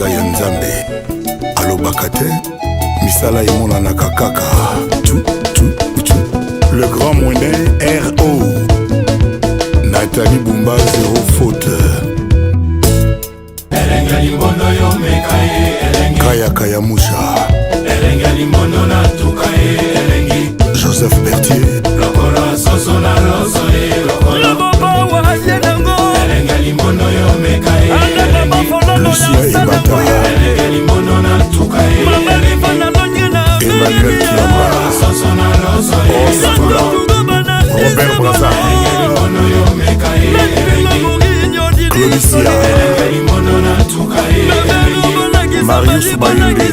eza ya nzambe alobaka te misala emonanaka kaka. Le grand moyen R.O. Nathalie Bumba, zéro faute. Kaya Kayamusha, Joseph Berthier, Lucia Ebata, Emmanuel Kiamba, Osatola, Robert Braza, Claudicia, Marius Bayembe,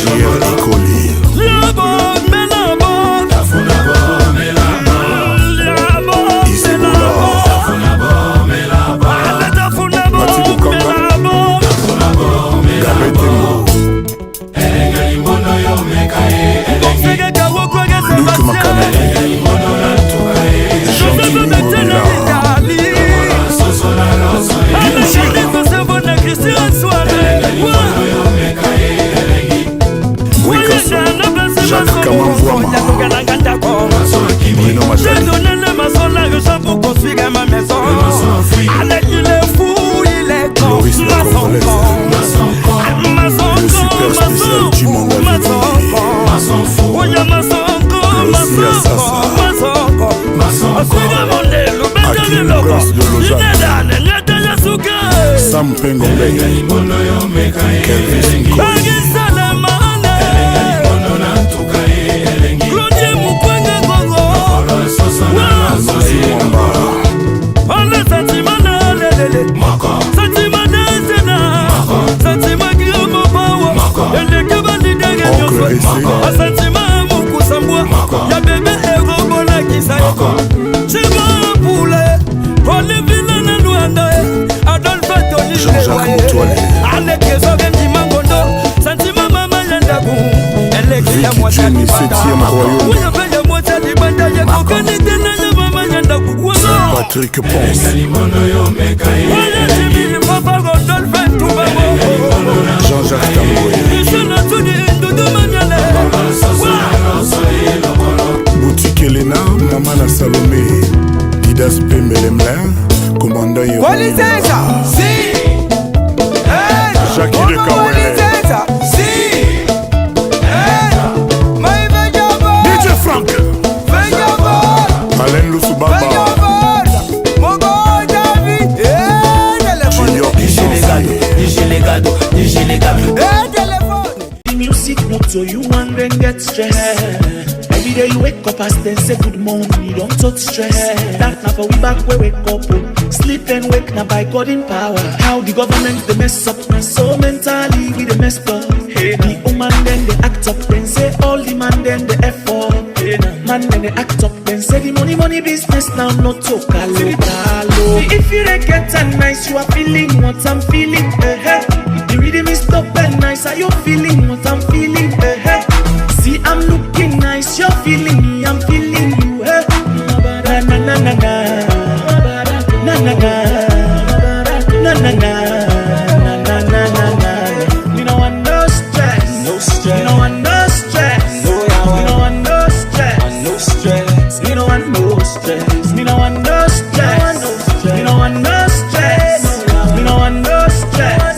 J.R. Ikoli, Isebola, Mati Bukanga, Gabetengo, Luc Makamele, Jean-Claude Mobila, Jacques Kamamvouama, Bruno Majali. J'ai donné le maçon l'argent pour construire ma maison. Avec il est fou, il est con. Loris la Congolaise, le super spécial du Manga Akim Prince de Lausanne, Sam Pengombe, Kelvis Nkoli, Jean-Jacques Moutoualé, Vicky Jenny, 7e royaume, Patrick Ponce, Jean-Jacques Tamboué, Boutique Elena, Mamana Salomé, Didas Pembelemler, commandant Yoro, Jackie de Kawele, DJ Frank, Alain Lusubaba, Junior Music not so you want then get stressed. Every day you wake up as then say good morning, you don't touch stress. That now for we back where wake up, sleep and wake now by God in power. How the government they mess up, and so mentally we they messed up. Hey, the woman then they act up, then say all the man then they effort. Hey, man then they act up, then say the money business now not so calo. If you don't get a nice, you are feeling what I'm feeling. The rhythm is top and nice, are you feeling what I'm feeling? See, I'm looking nice, you're feeling me, I'm feeling you. Na na na na na, na na na, na na na, na na na. You know I'm no stress, no stress. You know I'm no stress, no. You know I'm no stress, no stress. You know I'm no stress. You know I'm no stress, no stress. You know I'm no stress, you know I'm no stress.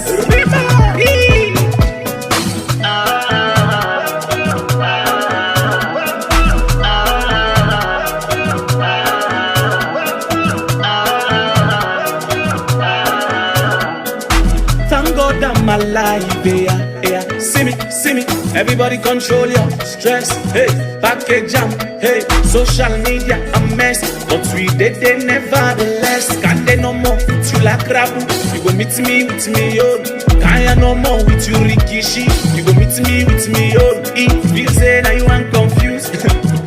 My life, yeah. See me, everybody control your stress, hey, package jam, hey, social media a mess, but we did they nevertheless, can't they no more with you like Rabu, you go meet me with me, yo, can't no more with you Rikishi, you go meet me with me, yo, if you say that you ain't confused,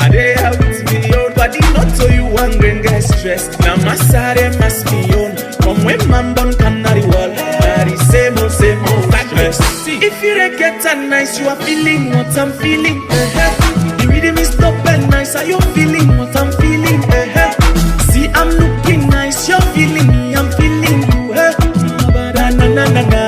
are they out with me, yo, but it's not so you want and get stressed, now my side must be on, from when man born canary wall, that is same old stress. If you don't get a nice, you are feeling what I'm feeling. The rhythm is top and nice, are you feeling what I'm feeling? See, I'm looking nice, you're feeling me, I'm feeling you. Na na na na na.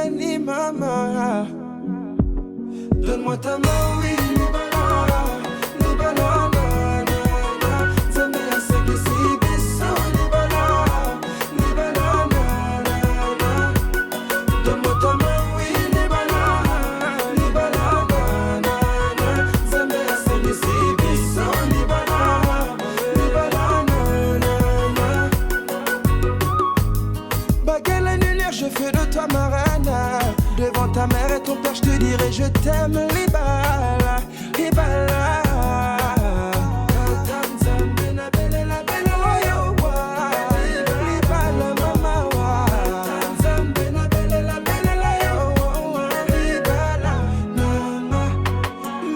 ni maman. Donne-moi ta main, oui, Libala, Libala, na, na, na. Zambé a seki si biso, Libala, Libala, na, na, na. Donne-moi ta main, oui, Libala, Libala, na, na, na. Zambé a seki si biso, Libala, Libala, na, na, na. Baguette l'annulaire, je fais de toi ma reine. Devant ta mère et ton père, je te dirai je t'aime, Libala, Libala.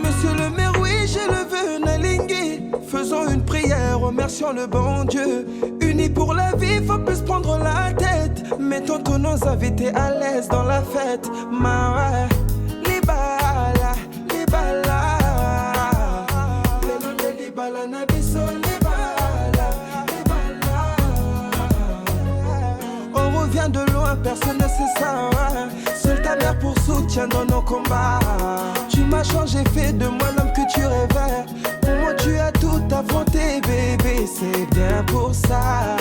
Monsieur le maire, oui, je le veux, Nalingui. Faisons une prière, remercions le bon Dieu. Unis pour la vie, faut plus prendre la tête. Mettons tous nos invités à l'aise dans la fête. Ma ouais, Libala, Libala. Libala, Nabiso, Libala, Libala. On revient de loin, personne ne sait ça. Ouais. Seule ta mère pour soutien dans nos combats. Tu m'as changé, fait de moi l'homme que tu rêvais. Pour moi tu as tout affronté, bébé, c'est bien pour ça.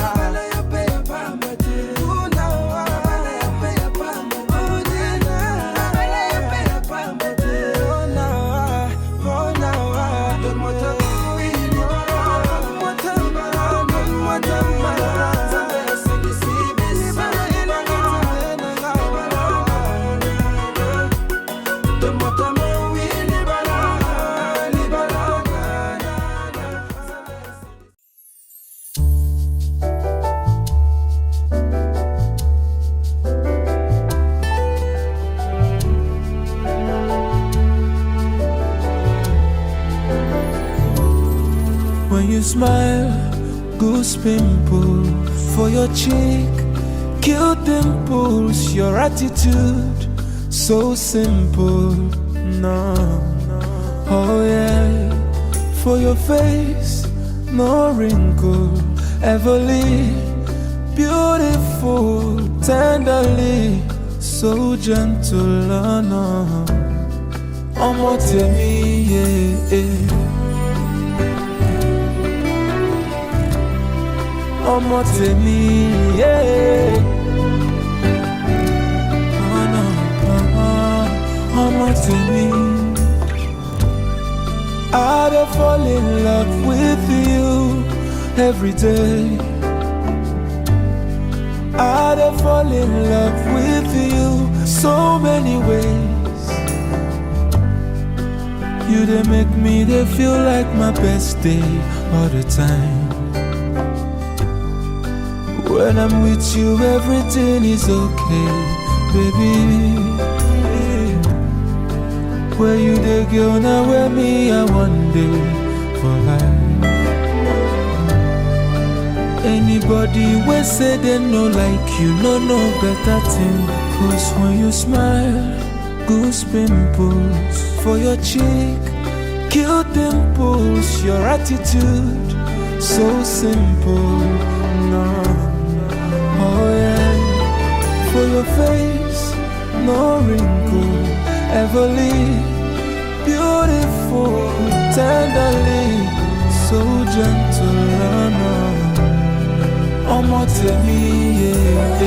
When you smile, goose pimple for your cheek, cute dimples, your attitude so simple. No, oh yeah, for your face, no wrinkle, everly beautiful, tenderly, so gentle. Oh no, Omo Temi, yeah. Omo Temi, yeah. Oh no, Omo Temi. I dey fall in love with you every day. I dey fall in love with you so many ways. You dey make me dey feel like my best day all the time. When I'm with you, everything is okay, baby. Where you the girl, now where me, I one day for life. Anybody will say they no like you, no better thing. Cause when you smile, goose pimples for your cheek, cute dimples, your attitude so simple. No. Oh yeah, for your face, no wrinkle, everly beautiful, tenderly, so gentle. Oh no, Omo Temi, yeah.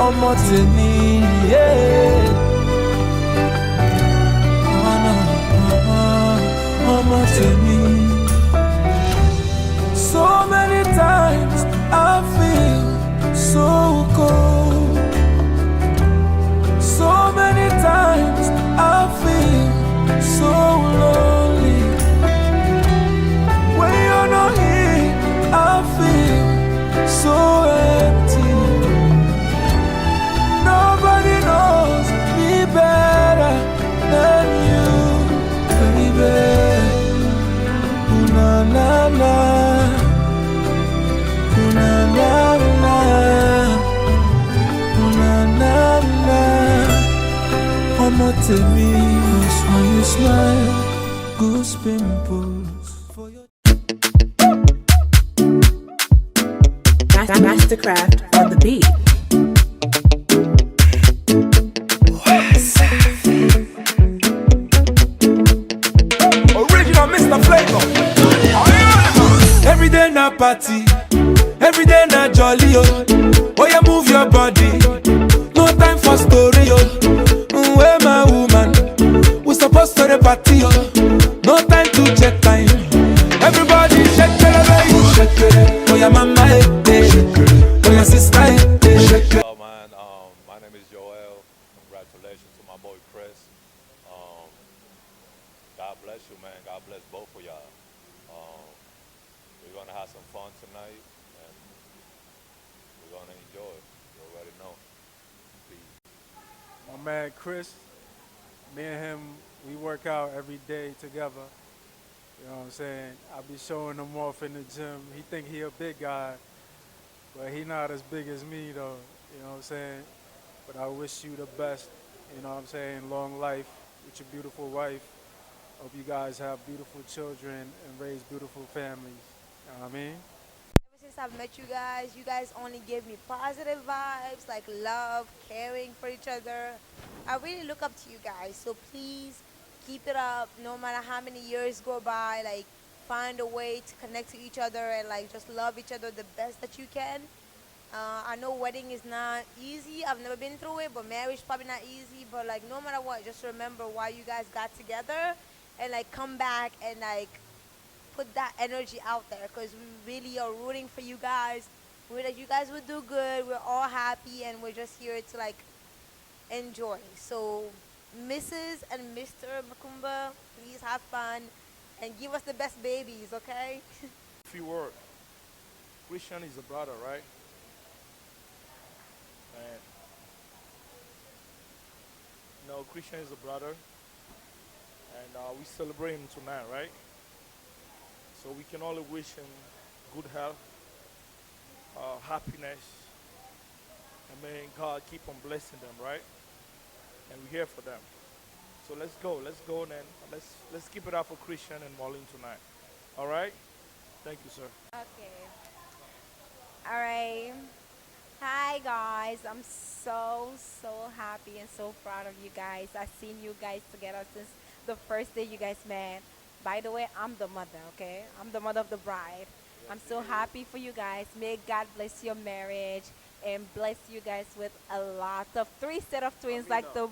Omo Temi, yeah. Oh no, Omo Temi. So many times I feel so cold. So many times I feel so lonely. When you're not here, I feel so empty. Nobody knows me better than you, baby. Ooh, na na na. Na na na, na na na. Omo Temi, cause when you smile, goose pimples for your. Mastercraft on the beat. Original Mr. Flavor. Every day na party, every day na jolly, oh. Oh, yeah, move your body. No time for story, oh. Where my woman? We supposed to the party, oh. No time to check time. Everybody shake it, baby. Shake it. Oh, yeah, mama, eh. Oh, yeah, sister, eh. Hello, man. My name is Joel. Congratulations to my boy Chris. God bless you, man. God bless both of y'all. We're gonna have some fun tonight, and we're gonna enjoy it. You already know. Peace. My man Chris, me and him, we work out every day together. You know what I'm saying? I be showing him off in the gym. He think he a big guy, but he not as big as me though. You know what I'm saying? But I wish you the best. You know what I'm saying? Long life with your beautiful wife. Hope you guys have beautiful children and raise beautiful families. You know what I mean? Ever since I've met you guys only give me positive vibes, like love, caring for each other. I really look up to you guys, so please keep it up. No matter how many years go by, like find a way to connect to each other and like just love each other the best that you can. I know wedding is not easy. I've never been through it, but marriage probably not easy. But like no matter what, just remember why you guys got together and like come back and like put that energy out there, because we really are rooting for you guys. We're like, you guys will do good. We're all happy and we're just here to like enjoy. So Mrs. and Mr. Makumba, please have fun and give us the best babies, okay? Few word. Christian is a brother, right? And Christian is a brother, and we celebrate him tonight, right? So we can only wish him good health, happiness, and may God keep on blessing them, right? And we're here for them. So let's go, and let's keep it up for Christian and Marlene tonight. All right? Thank you, sir. Okay. All right. Hi guys, I'm so happy and so proud of you guys. I've seen you guys together since the first day you guys met. By the way, I'm the mother, okay? I'm the mother of the bride. I'm so happy for you guys. May God bless your marriage and bless you guys with a lot of 3 set of twins like the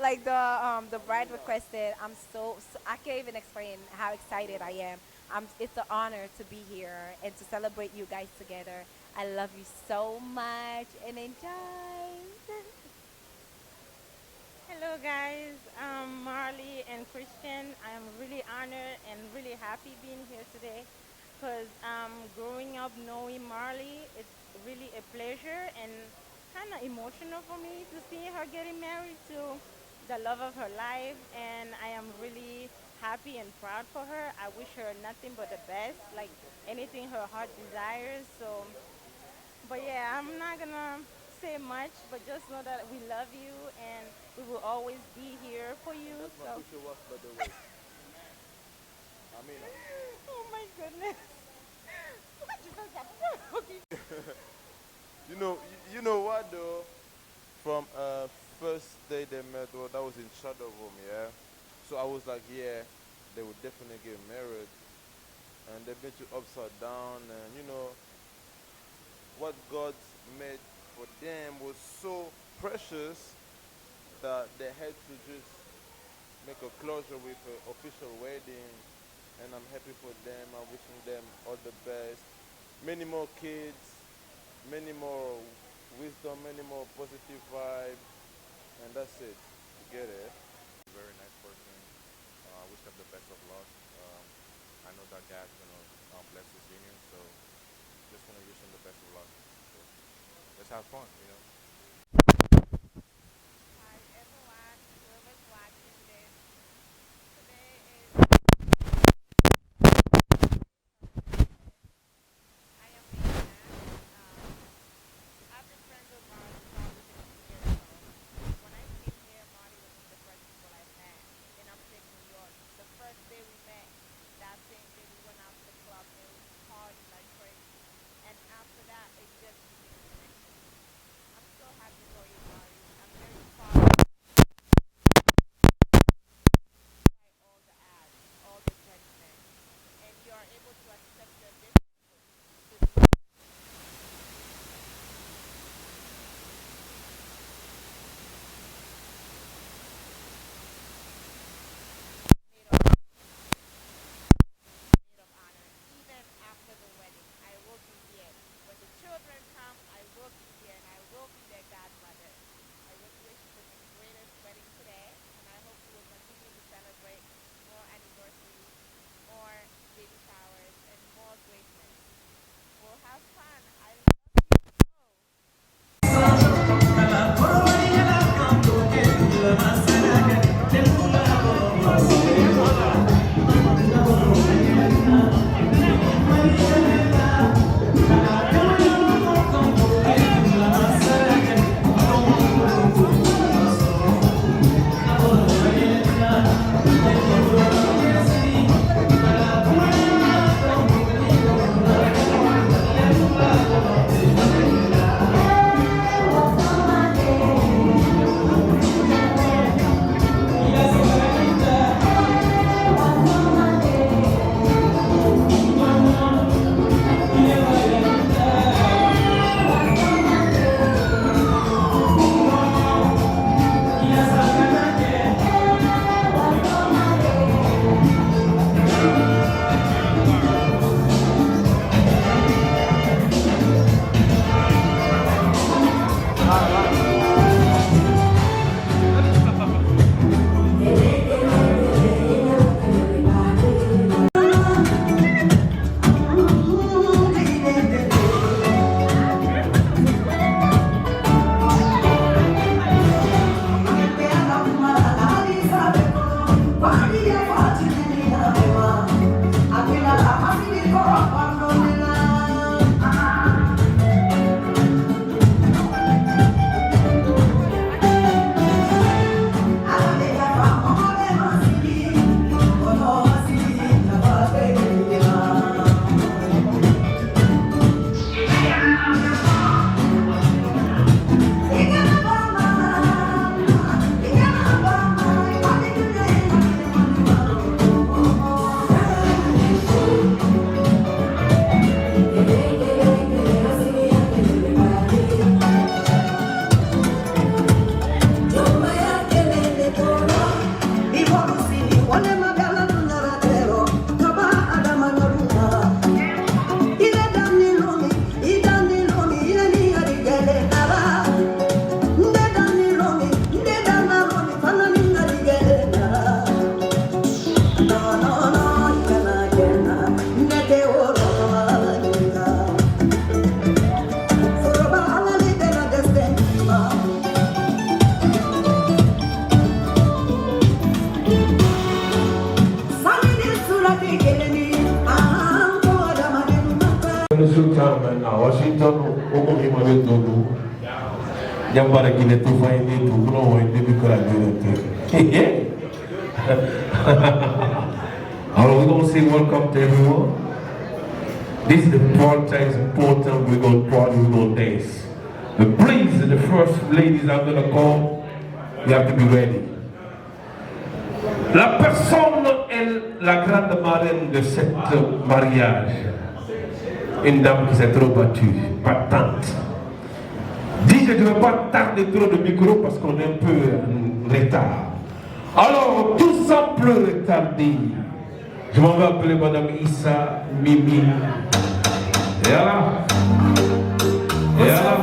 like the bride requested. I'm so I can't even explain how excited I am. It's an honor to be here and to celebrate you guys together. I love you so much and enjoy. Hello guys, I'm Marley and Christian. I'm really honored and really happy being here today because growing up knowing Marley, it's really a pleasure and kind of emotional for me to see her getting married to the love of her life, and I am really happy and proud for her. I wish her nothing but the best, like anything her heart desires. So, but yeah, I'm not gonna say much, but just know that we love you and we will always be here for you. That's my future wife, by the way. Amina. Oh my goodness. You know what though? From first day they met, well, that was in Shadow Room, yeah. So I was like, yeah, they would definitely get married, and they met you upside down, and you know what God made for them was so precious that they had to just make a closure with an official wedding, and I'm happy for them. I'm wishing them all the best. Many more kids, many more wisdom, many more positive vibe, and that's it. You get it? Very nice person. I wish them the best of luck. I know that God's gonna bless this union, so just wanna wish them the best of luck. So let's have fun, you know. Hi everyone, whoever's watching this. Today is I am I've been friends with Marty probably since 2 years ago. When I came here, Marty was one of the first people I met in upstate New York. The first day we met, that same day we went out to the club and we partied like crazy. And man. Washington, Omo Mame Togo. Yambara Guinea to find it to grow in the Nicola. We're going to say welcome to everyone. This is the part time important. We're going to party, we're going to dance. But please, the first ladies I'm going to call, you have to be ready. La personne est la grande marraine de cet mariage. Une dame qui s'est trop battue, patente. Dis, je ne vais pas tarder trop de micro parce qu'on est un peu en retard. Alors, tout simple retardé. Je m'en vais appeler Madame Issa Mimi. Et là. Et là.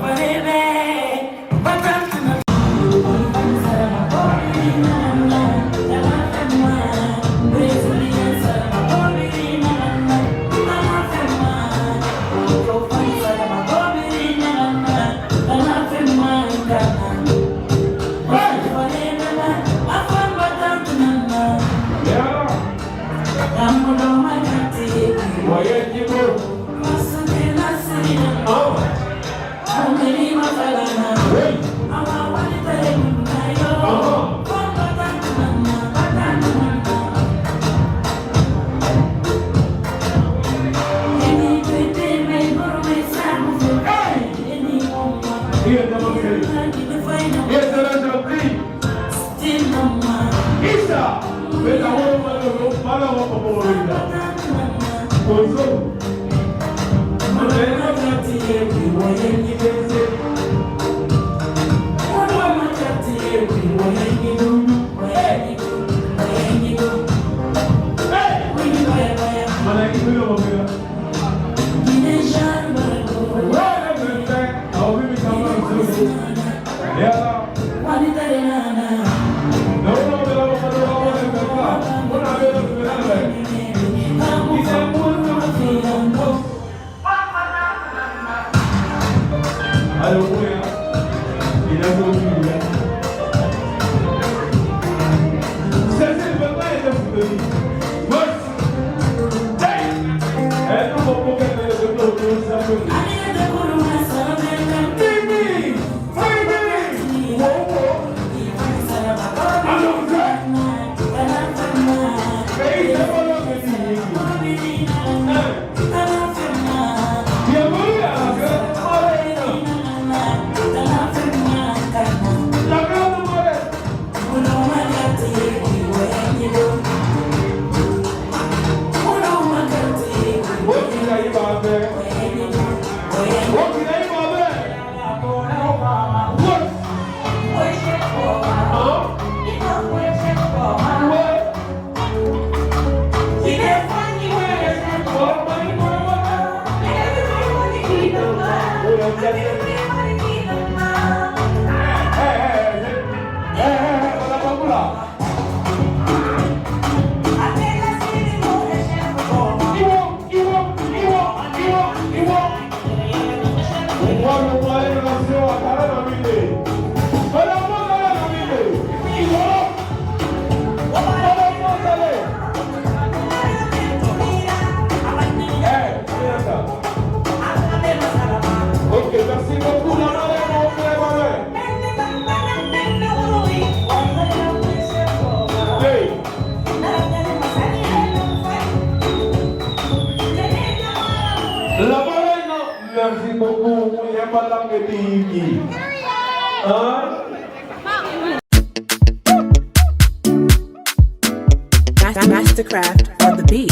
Mastercraft on the beat.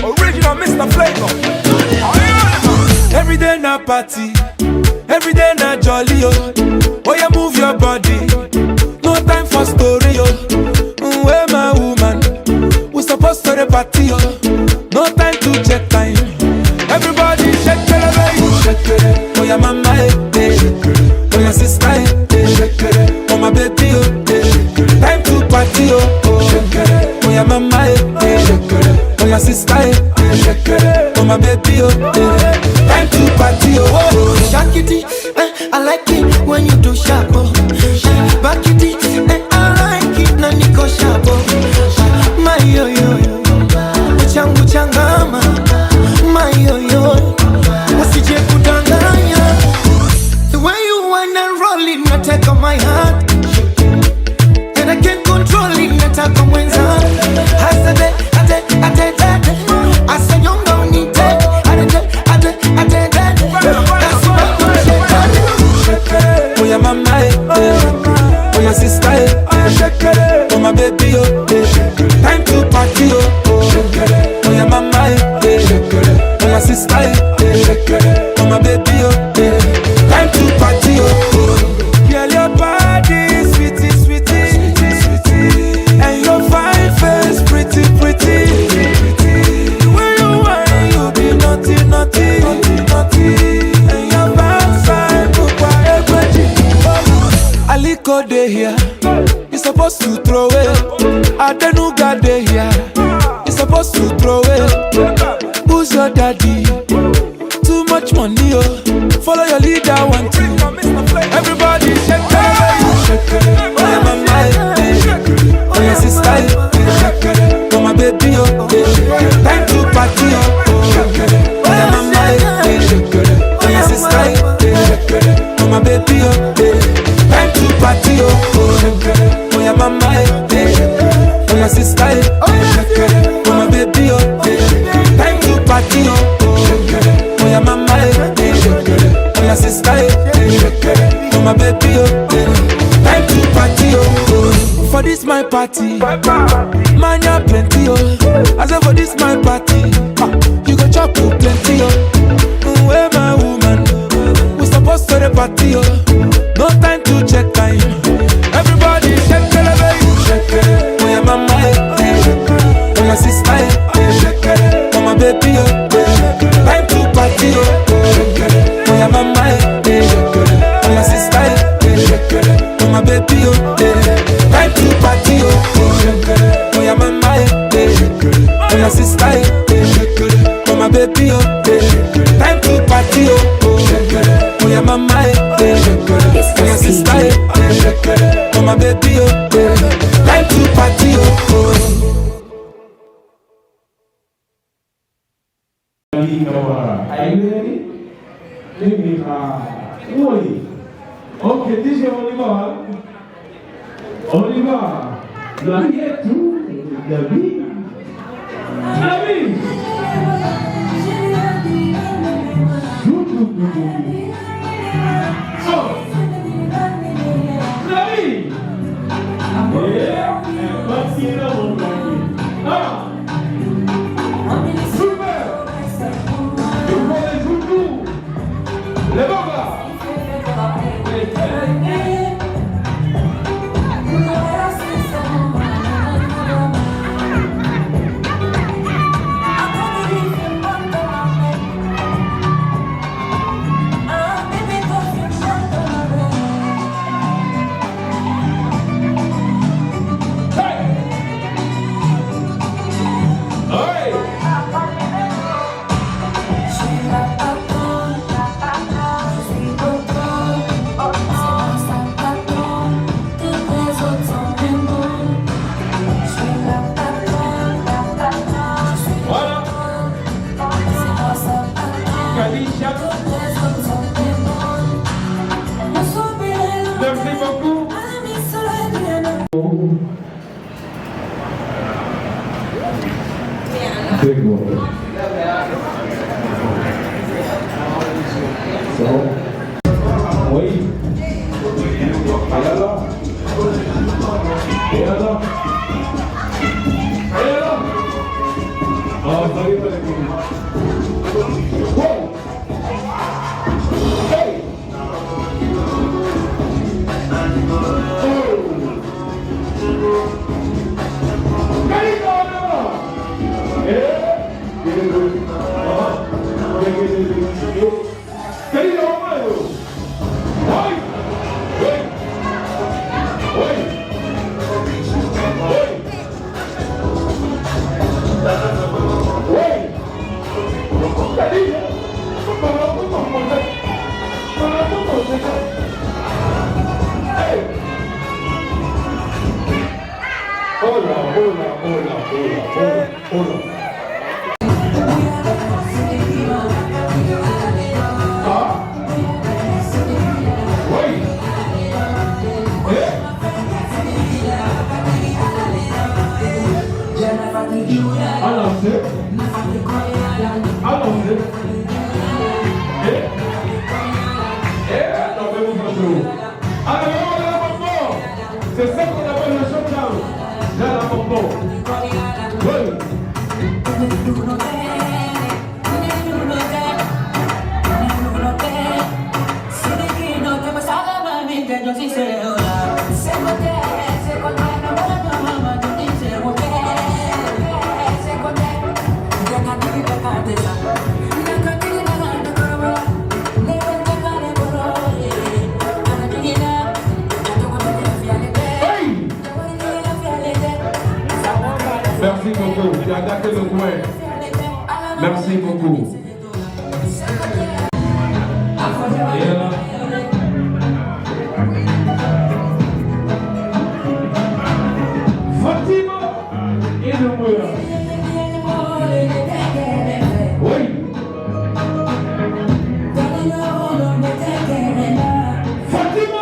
Original Mr. Flavor. Every day na party, every day na jolly, oh. Oh, you move your body, no time for story, oh. Where my woman, we supposed to the party, oh. No time to check time. Everybody shake it, baby. Shake it. Oh, your mama, oh, your sister, shake it. Oh, my baby, time to party, oh. Oh, your mama, oh, your sister, shake it. Oh, my baby, time to party, oh. Shake it, I like it when you do sharp, oh. Back it, I like it, na niko sharp, oh. Adenuga dey here. You supposed to throw it. Who's your daddy? Too much money, oh. Follow your leader, one two. Everybody shake it. Oh yeah, mama, oh yeah, sister, oh my baby, oh. Time to party, oh. Oh yeah, mama, oh yeah, sister, oh my baby, oh. Time to party, oh. Oh yeah, mama, oh yeah, sister, oh my baby, oh. Time to party, oh. Oh yeah, mama, oh yeah, sister, oh my baby, oh. Time to party, oh. For this my party, man ya plenty, oh. I say for this my party, you go chop plenty, oh. Where my woman, we supposed to the party, oh. No time to check time. Everybody shake it, baby. Oh yeah, mama, oh yeah, sister, oh my baby, oh. Time to party, oh. Oh yeah, mama, oh yeah, sister, oh my baby, oh. Time to party, oh. Oh yeah, mama, oh yeah, sister, oh my baby, oh. Time to party, oh. Oh yeah, mama, oh yeah, sister, oh my baby, oh. Time to party, oh. Are you ready? Let me okay, DJ Oliver. Oliver, you are here too. David. David. Oh. David. Yeah. What's your name? Ah. C'est ça qu'on appelle le showdown. Là, la pompo. Merci beaucoup. Tu as attaqué le coin. Merci beaucoup. Et là. Fatima et le mur. Oui. Fatima.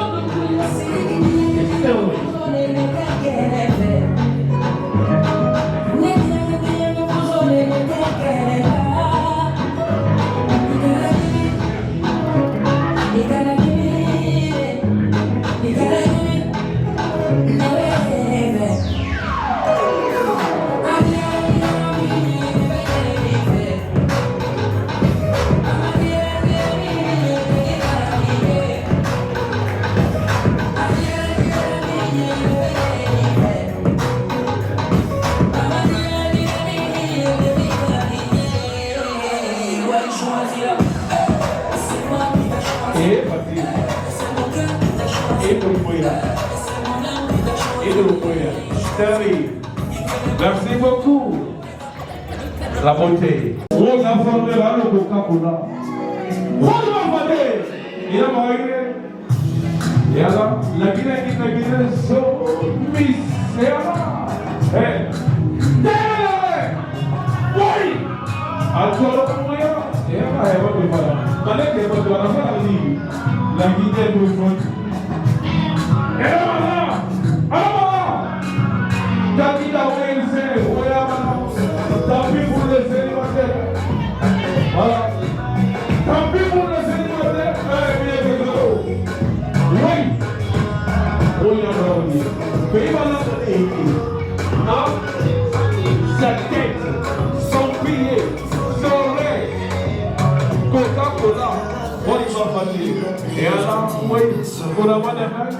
Merci beaucoup. La beauté. On a formé là le Coca-Cola. On va faire. Il a marié. Et alors, la Guinée sont Miss. Et alors, oui. Alors, comment il y a? Et alors, il va la Guinée nous faut. Et alors, tant pis pour les célibataires. Voilà. Tant pis pour les célibataires. Oui. Oui, on pays va sa tête, son pied, son rêve. Coca-Cola. On y va partir. Et alors, oui, pour la bonne affaire,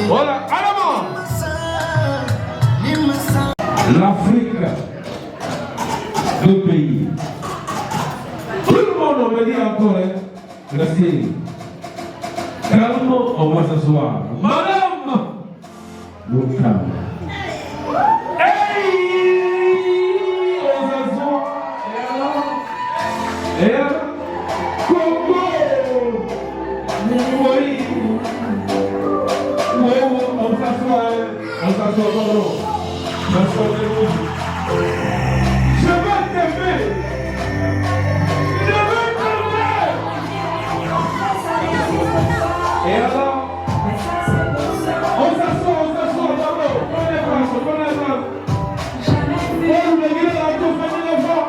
voilà, allemand. L'Afrique, le pays. Tout le monde me dit encore, restez calme, on va s'asseoir. Madame, vous calme. Hey, on s'assoit. Et alors, Congo. Oui. On s'assoit, non. Je vais t'aimer. Et alors, on s'assoit, d'abord. Prenez place. On me dit la tour, prenez les gens.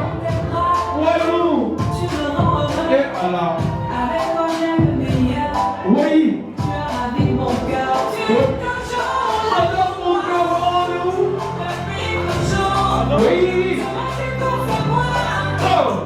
Ouais, nous. Et alors. Oui. Oui. Oh.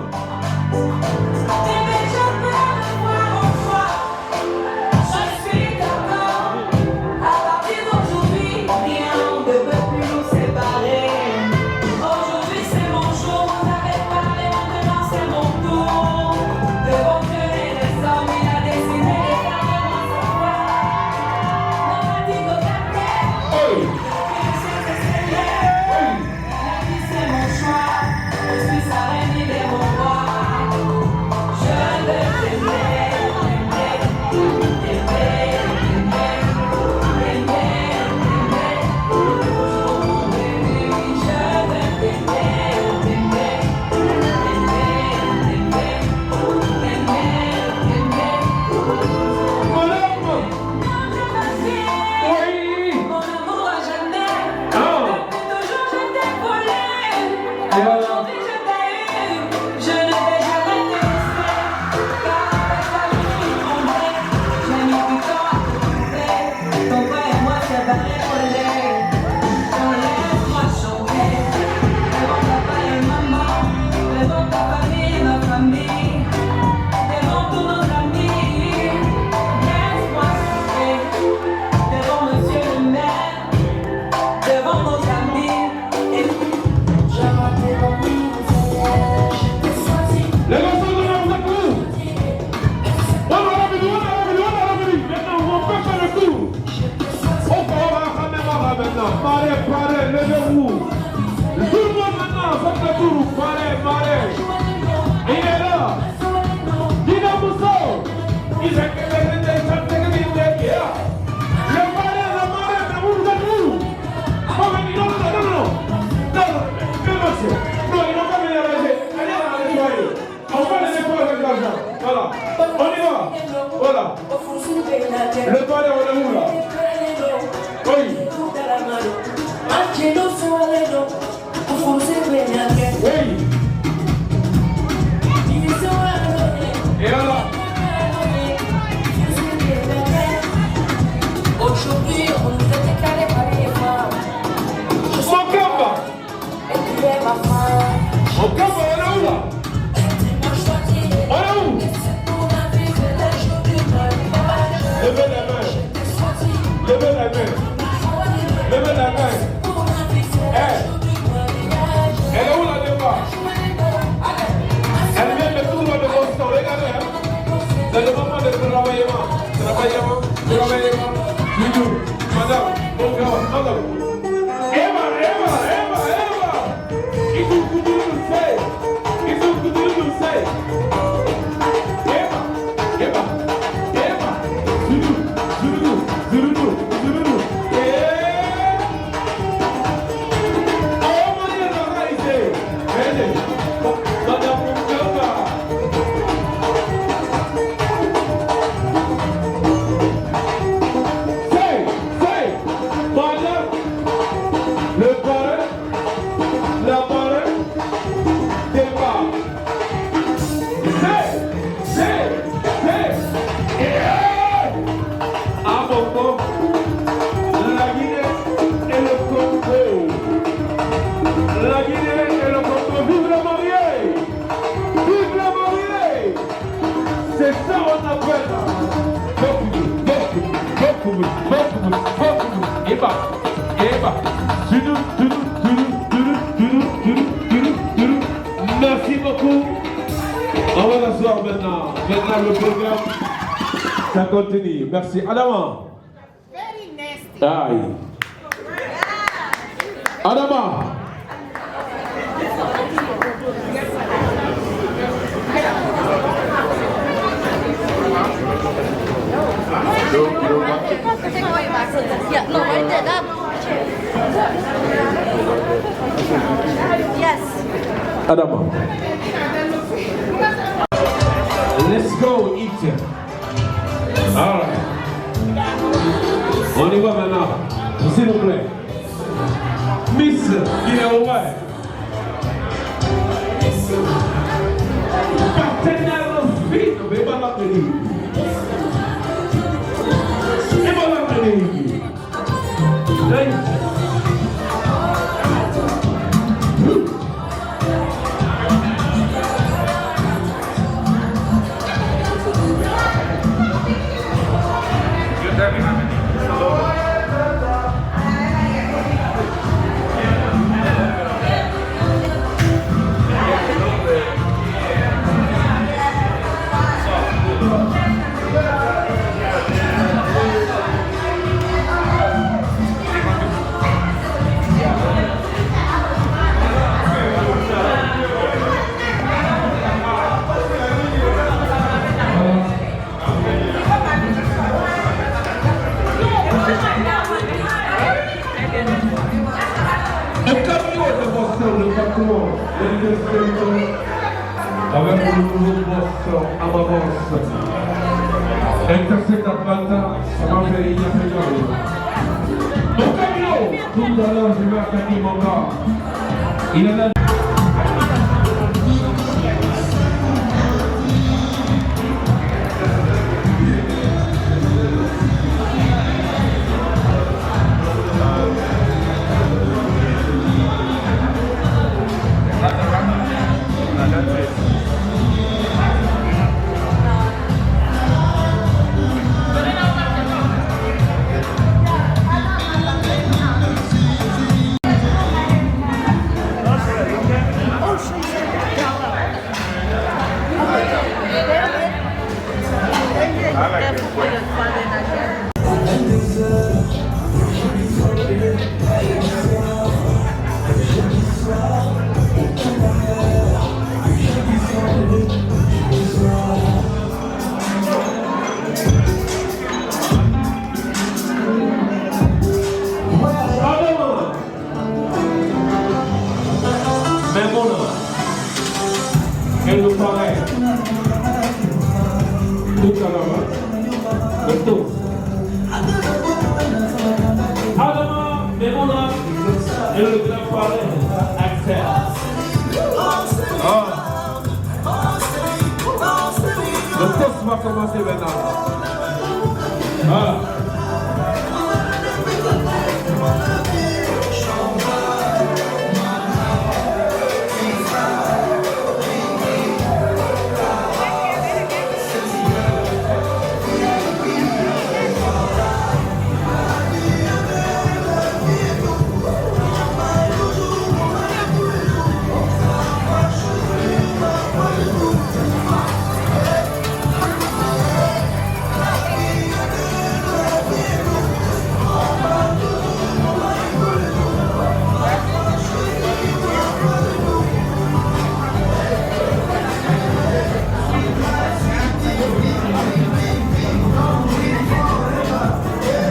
Le palais, on est où là? Oui. Oui. Et alors? Aujourd'hui, on nous a déclaré par les femmes. Mokamba! Mokamba, on est où là? On est où? Levez la main. Levez la main. Levez la main. Elle est où la débat? Elle vient de tout loin de Boston. Regardez, hein? C'est le moment de travaillement. Travaillement. Madame, madame. Eva. Isso o futuro não sei. Eva. Zururu. Oh, Maria da Raize. Vende. Madame Mukamba. Le parrain, la marraine, départ. À Bongo, la Guinée et le Congo. La Guinée et le Congo. Vive la mariée! Vive la mariée! C'est ça on appelle. Beaucoup. Eba. Merci beaucoup. On va l'asseoir maintenant. Maintenant le programme, ça continue. Merci. Adama. Aïe. Adama. Yes. Adama. Let's go eat. All right. On y va maintenant. S'il vous plaît. Miss Guinée-Ouai. Partenaire fine, mais pas la tenue. Et pas la tenue. Avec le nouveau Boston à Mavance. Intercept Atlanta, ça m'a fait il y a fait mal. Au camion, tout à l'heure, je vais attaquer mon gars. Il en a. Axel. Le test va commencer maintenant.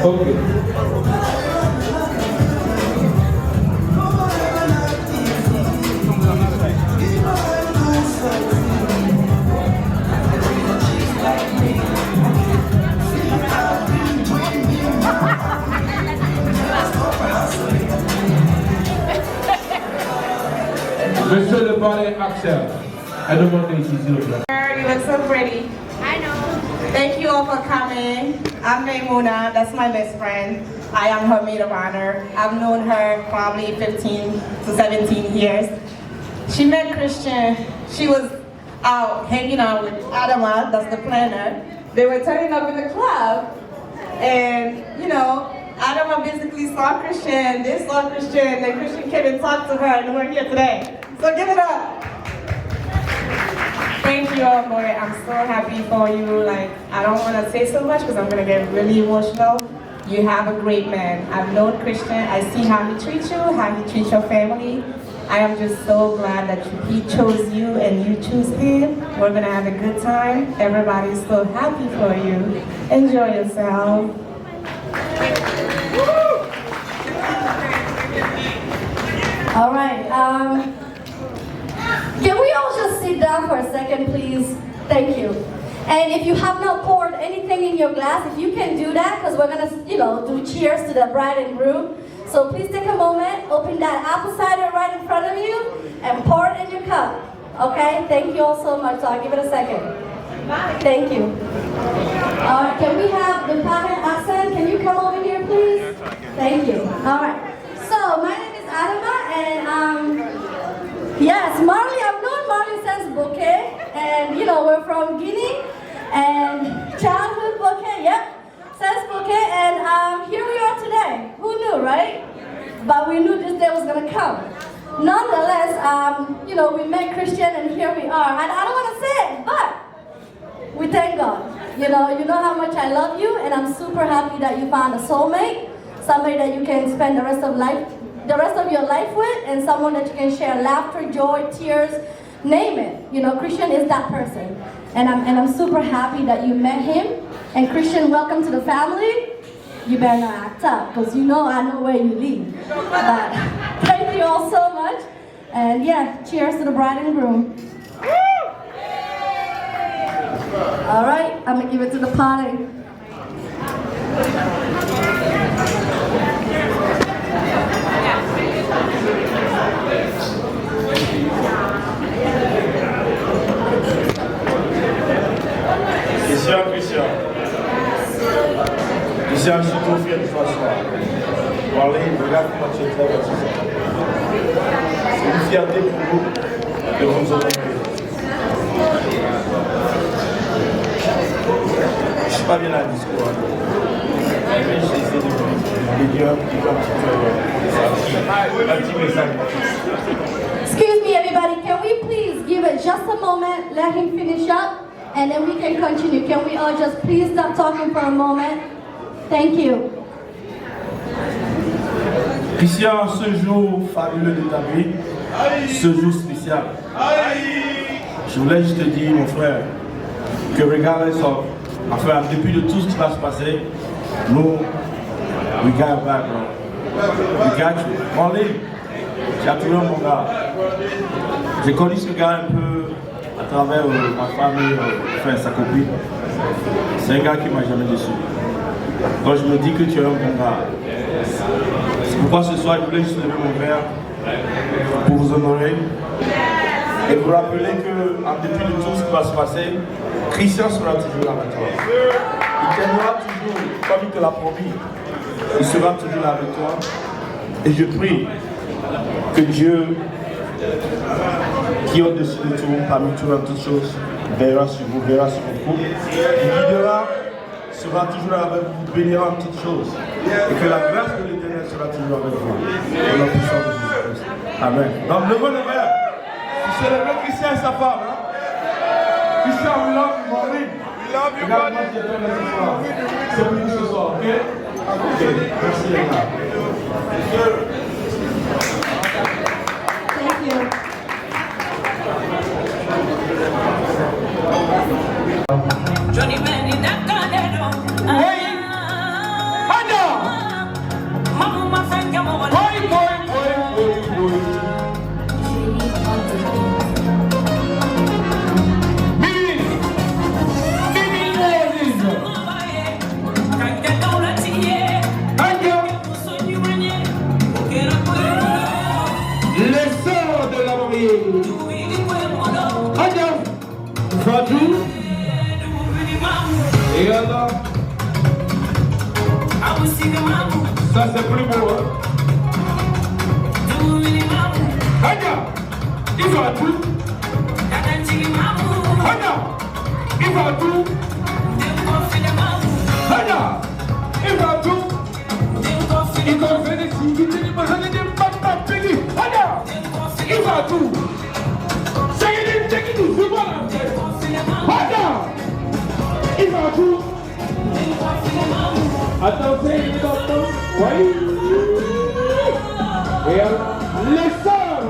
Okay. Monsieur le parrain Axel, I don't want to see you. You look so pretty. I know. Thank you all for coming. I'm Maymuna, that's my best friend. I am her maid of honor. I've known her probably 15 to 17 years. She met Christian. She was out hanging out with Adama, that's the planner. They were turning up in the club, and you know, Adama basically saw Christian, they saw Christian, and Christian came and talked to her, and we're here today. So give it up. Thank you all for it. I'm so happy for you. Like, I don't want to say so much because I'm going to get really emotional. You have a great man. I've known Christian. I see how he treats you, how he treats your family. I am just so glad that he chose you and you choose him. We're going to have a good time. Everybody's so happy for you. Enjoy yourself. All right. Can we all just sit down for a second, please? Thank you. And if you have not poured anything in your glass, if you can do that, because we're gonna, do cheers to the bride and groom. So please take a moment, open that apple cider right in front of you, and pour it in your cup. Okay? Thank you all so much. So I'll give it a second. Thank you. All right. Can we have the parent accent? Can you come over here, please? Thank you. All right. So my name is Adama, and yes, Marley, I've known Marley since Bouquet, and we're from Guinea, and childhood Bouquet, yep, since Bouquet, and here we are today. Who knew, right? But we knew this day was gonna come. Nonetheless, we met Christian, and here we are. And I don't want to say it, but we thank God. You know how much I love you, and I'm super happy that you found a soulmate, somebody that you can spend the rest of your life with, and someone that you can share laughter, joy, tears, name it. Christian is that person. And I'm super happy that you met him. And Christian, welcome to the family. You better not act up, because I know where you live. But thank you all so much. And yeah, cheers to the bride and groom. All right, I'm gonna give it to the party. Christian. Je suis trop fier de toi ce soir. Marley, regarde comment tu es très bien. C'est une fierté pour nous de vous honorer. Je ne suis pas bien à le discours. Mais j'ai essayé de dire un petit peu un petit message. Excuse me, everybody. Can we please give it just a moment, let him finish up, and then we can continue. Can we all just please stop talking for a moment? Thank you. Christian, ce jour fabuleux de ta vie, ce jour spécial. Je voulais juste te dire, mon frère, que regardless of, depuis de tout ce qui va se passer, nous, we got your back, bro. We got you. Marley, j'ai toujours mon gars. J'ai connu ce gars un peu à travers ma famille, sa copine. C'est un gars qui m'a jamais déçu. Donc je me dis que tu es un bon gars. C'est pourquoi ce soir je voulais juste lever mon verre pour vous honorer et vous rappeler que, en dépit de tout ce qui va se passer, Christian sera toujours avec toi. Il t'aimera toujours, comme il te l'a promis. Il sera toujours là avec toi. Et je prie que Dieu, qui est au-dessus de tout, parmi toutes toutes choses, veillera sur vous, verra sur vos couple, il guidera, sera toujours là avec vous, bénira en toutes choses. Et que la grâce de l'Éternel sera toujours avec vous. Au nom puissant de Jésus-Christ. Amen. Donc, levons les mains. Vous célébrez Christian et sa femme. Hein? Christian, we love you, Maureen. We love you, buddy. C'est pour vous ce soir, ok? Ok, merci les gars. Thank you. Johnny Man in that canero. Hey, Ada. Mama, my friend, come on. Boy. Les sœurs de la mariée. Adam, Fatou. Et alors, ça c'est plus beau, hein? Adam, il va tout. Adam, il va tout. Adam, il va tout. Il va faire des signes, il va faire des papapélis. Adam, il va tout. C'est une technique, c'est bon. Adam, il va tout. Attendez, il va tout. Oui. Et alors, les sœurs.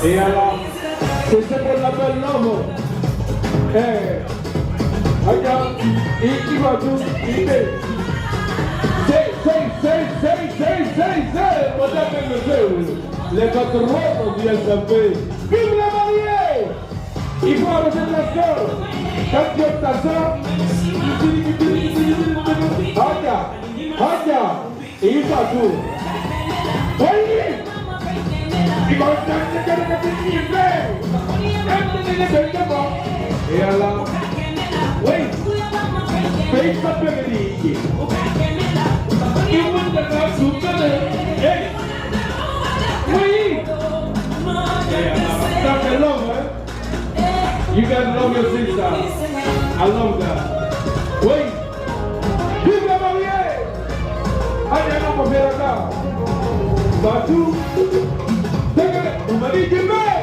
Et alors, c'est ce qu'on appelle l'homme. Regarde, il va tout. Il est. Say, madame et monsieur, les quatre rois viennent s'appeler. Vive la mariée! Il faut arrêter de la sœur. Quand tu es ta sœur, regarde, et il va tout. Voyez! Il va et alors, oui, fais ça peut me dire. You want the love to hey! Oui! That's a love, eh? You guys love your sister. I love that. Oui! Vive la mariée! Allez, on va faire ça. Batou! On m'a dit du mal!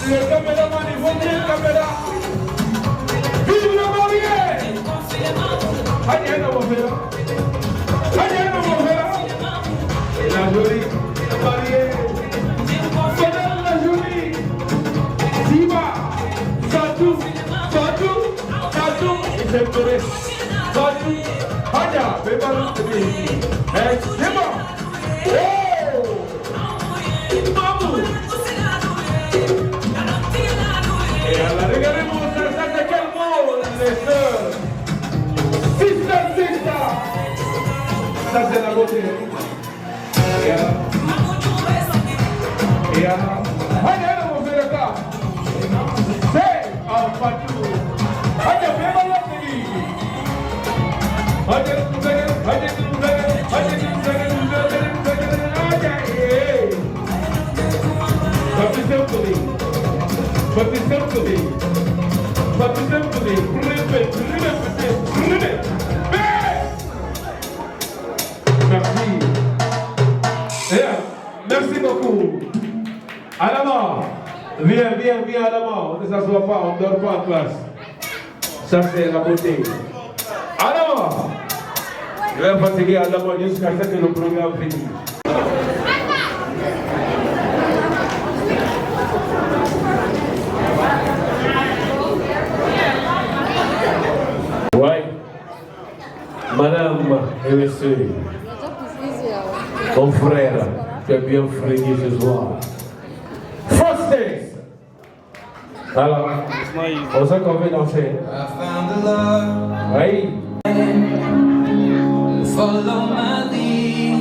Le caméraman, il faut dire le caméra. Vive la mariée! Allez, on va faire. La jolie, la mariée. Madame la jolie. Diva. Fatou. Il s'est touré. Fatou. Adia, fais pas le c'est bon. Oh! Mamou. Et alors, regardez-moi ça, c'est quel mot, les sœurs? Sister. Ça, c'est la beauté. Et alors, allez, on va faire ça. C'est un Fatou. Allez, fais pas la télé. Allez, merci beaucoup. Adama, viens Adama, on ne s'assoit pas, on ne dort pas en classe. Ça c'est la beauté. Adama, je vais fatiguer Adama jusqu'à ce que le programme finisse. Ouais, madame et monsieur, mon frère, tu es bien fréqué ce soir. Frosties, Alors, on sait qu'on veut danser. Oui. Follow my lead.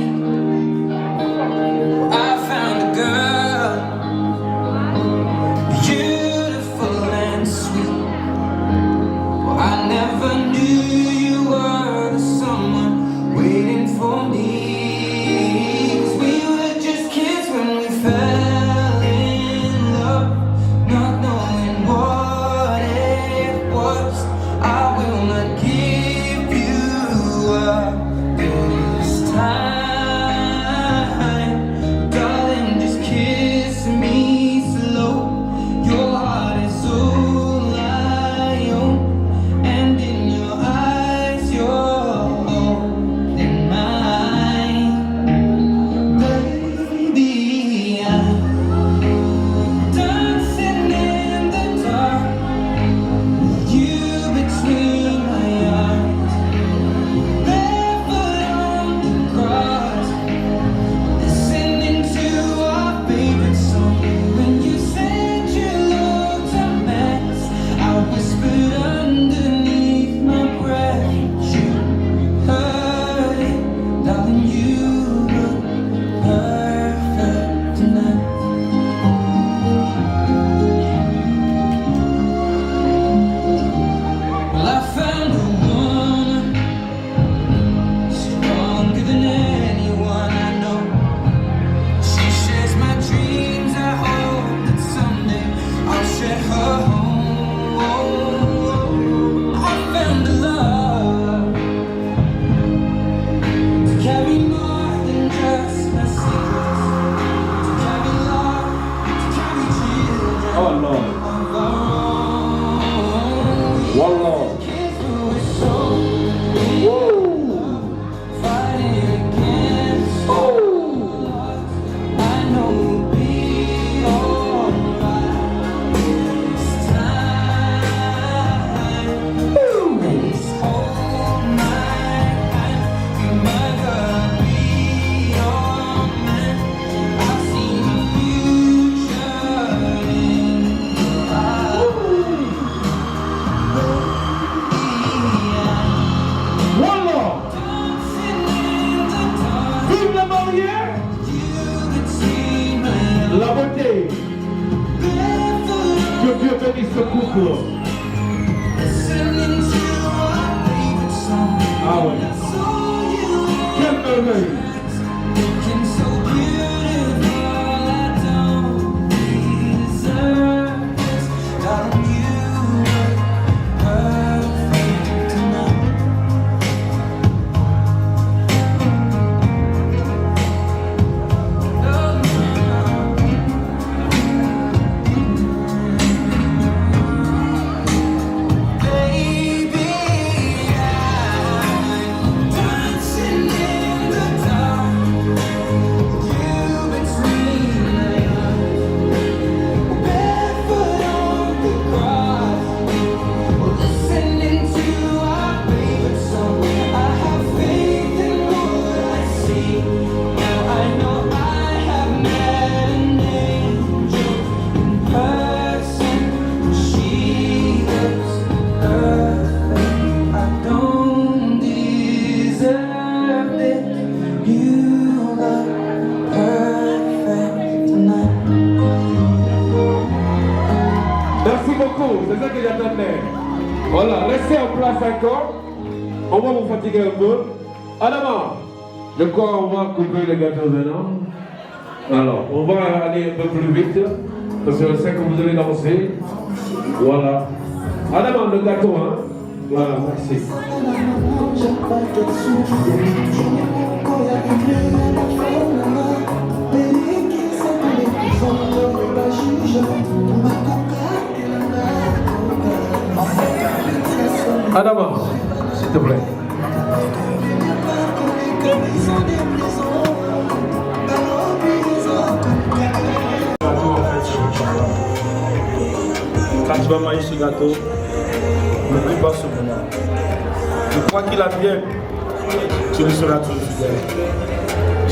I found a girl, beautiful and sweet. Well, I never knew you were the someone waiting for me. 'Cause we were just kids when we fell in love, not knowing what it was. I will not give you up this time, darling, just kiss me slow. Your heart is all I own, and in your eyes you're holding mine. Baby, I'm dancing in the dark, you between my arms, barefoot on the grass, listening to our favorite song. When you said you looked a mess, I whispered underneath my breath. You heard it, darling, you look perfect tonight. Well, I found a woman stronger than anyone I know. She shares my dreams. I hope that someday I'll share her home. I found a love to carry more than just my secrets, to carry love, to carry children. Oh Lord. One Lord. One Lord. Vive la barrière. La beauté. Que Dieu bénisse ce couple. Ah ouais. Quelle merveille. Merci beaucoup, c'est ça que j'attendais. Voilà, restez en place encore. On va vous fatiguer un peu. Adama, je crois qu'on va couper les gâteaux maintenant. Alors, on va aller un peu plus vite, parce que je sais que vous allez danser. Voilà. Adama, le gâteau, hein. Voilà, merci. Adama, s'il te plaît. Quand tu vas manger ce gâteau, n'oublie pas ce moment. Je crois qu'il a bien, tu lui seras toujours fidèle.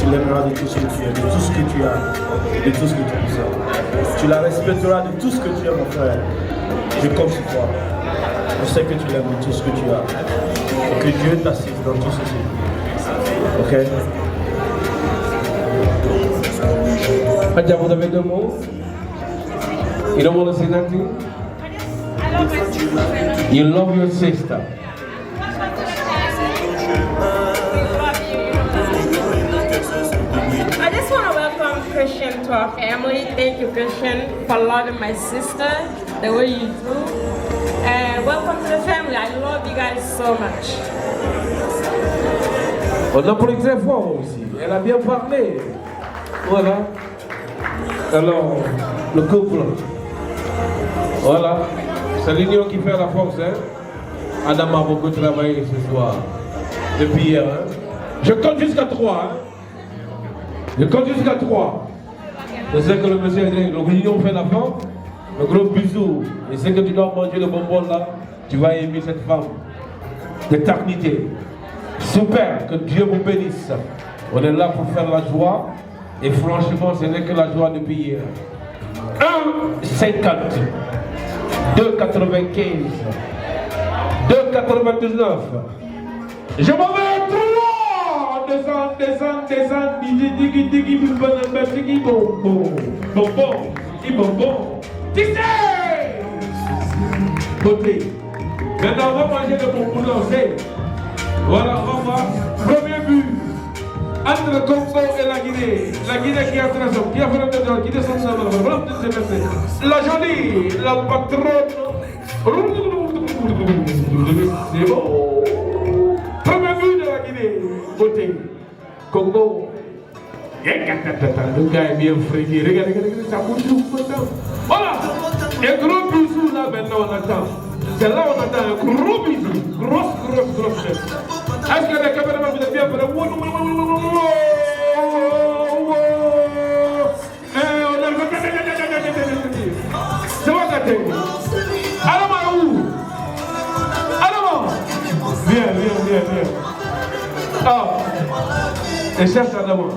tu l'aimeras de tout ce que tu es, de tout ce que tu as, de tout ce que tu possèdes. Tu la respecteras de tout ce que tu es, mon frère. Je compte sur toi. Je sais que tu l'aimes de tout ce que tu as. Et que Dieu t'assiste dans tout ceci. Ok? Adja, vous avez 2 mots? You don't want to say nothing? You love your sister. I just want to welcome Christian to our family. Thank you, Christian, for loving my sister the way you do. And welcome to the family. I love you guys so much. On a pris très fort aussi. Elle a bien parlé. Voilà. Alors, le couple. Voilà. C'est l'union qui fait la force. Hein? Adam a beaucoup travaillé ce soir. Depuis hier. Hein? Je compte jusqu'à 3. Hein? Je compte jusqu'à 3. Je sais que le monsieur a dit, l'union fait la force. Le gros bisou. Je sais que tu dois manger le bonbon là. Tu vas aimer cette femme. D'éternité. Super, que Dieu vous bénisse. On est là pour faire la joie. Et franchement, ce n'est que la joie depuis hier. 1,50. 2,95. 2,99. Je m'en vais à 3. Descends. Digi, digi, bonbon. Tissé. Beauté. Maintenant, on va manger le bonbon lancé. Voilà, on va. Premier but. Entre le Congo et la Guinée. La Guinée qui a fait qui a fait la qui descend la jolie, la patronne. C'est bon. Premier but de la Guinée. Beauté. Congo. Le gars est bien fréqué. Regardez, ça bouge tout maintenant. Voilà. Un gros bisou là maintenant on attend. C'est là on attend un gros bisou. Grosse tête. Est-ce que les caméramans vous êtes bien prêts? C'est quoi ça t'es? Allons où? Allons. Viens. Ah. Et cherche à d'abord.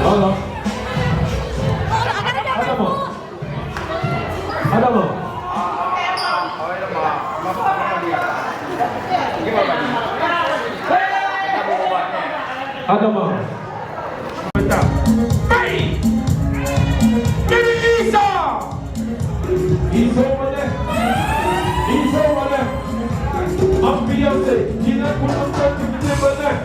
Voilà. Adama. Hey! Ils sont malins. Ambiance. Qui n'a pas de bonheur.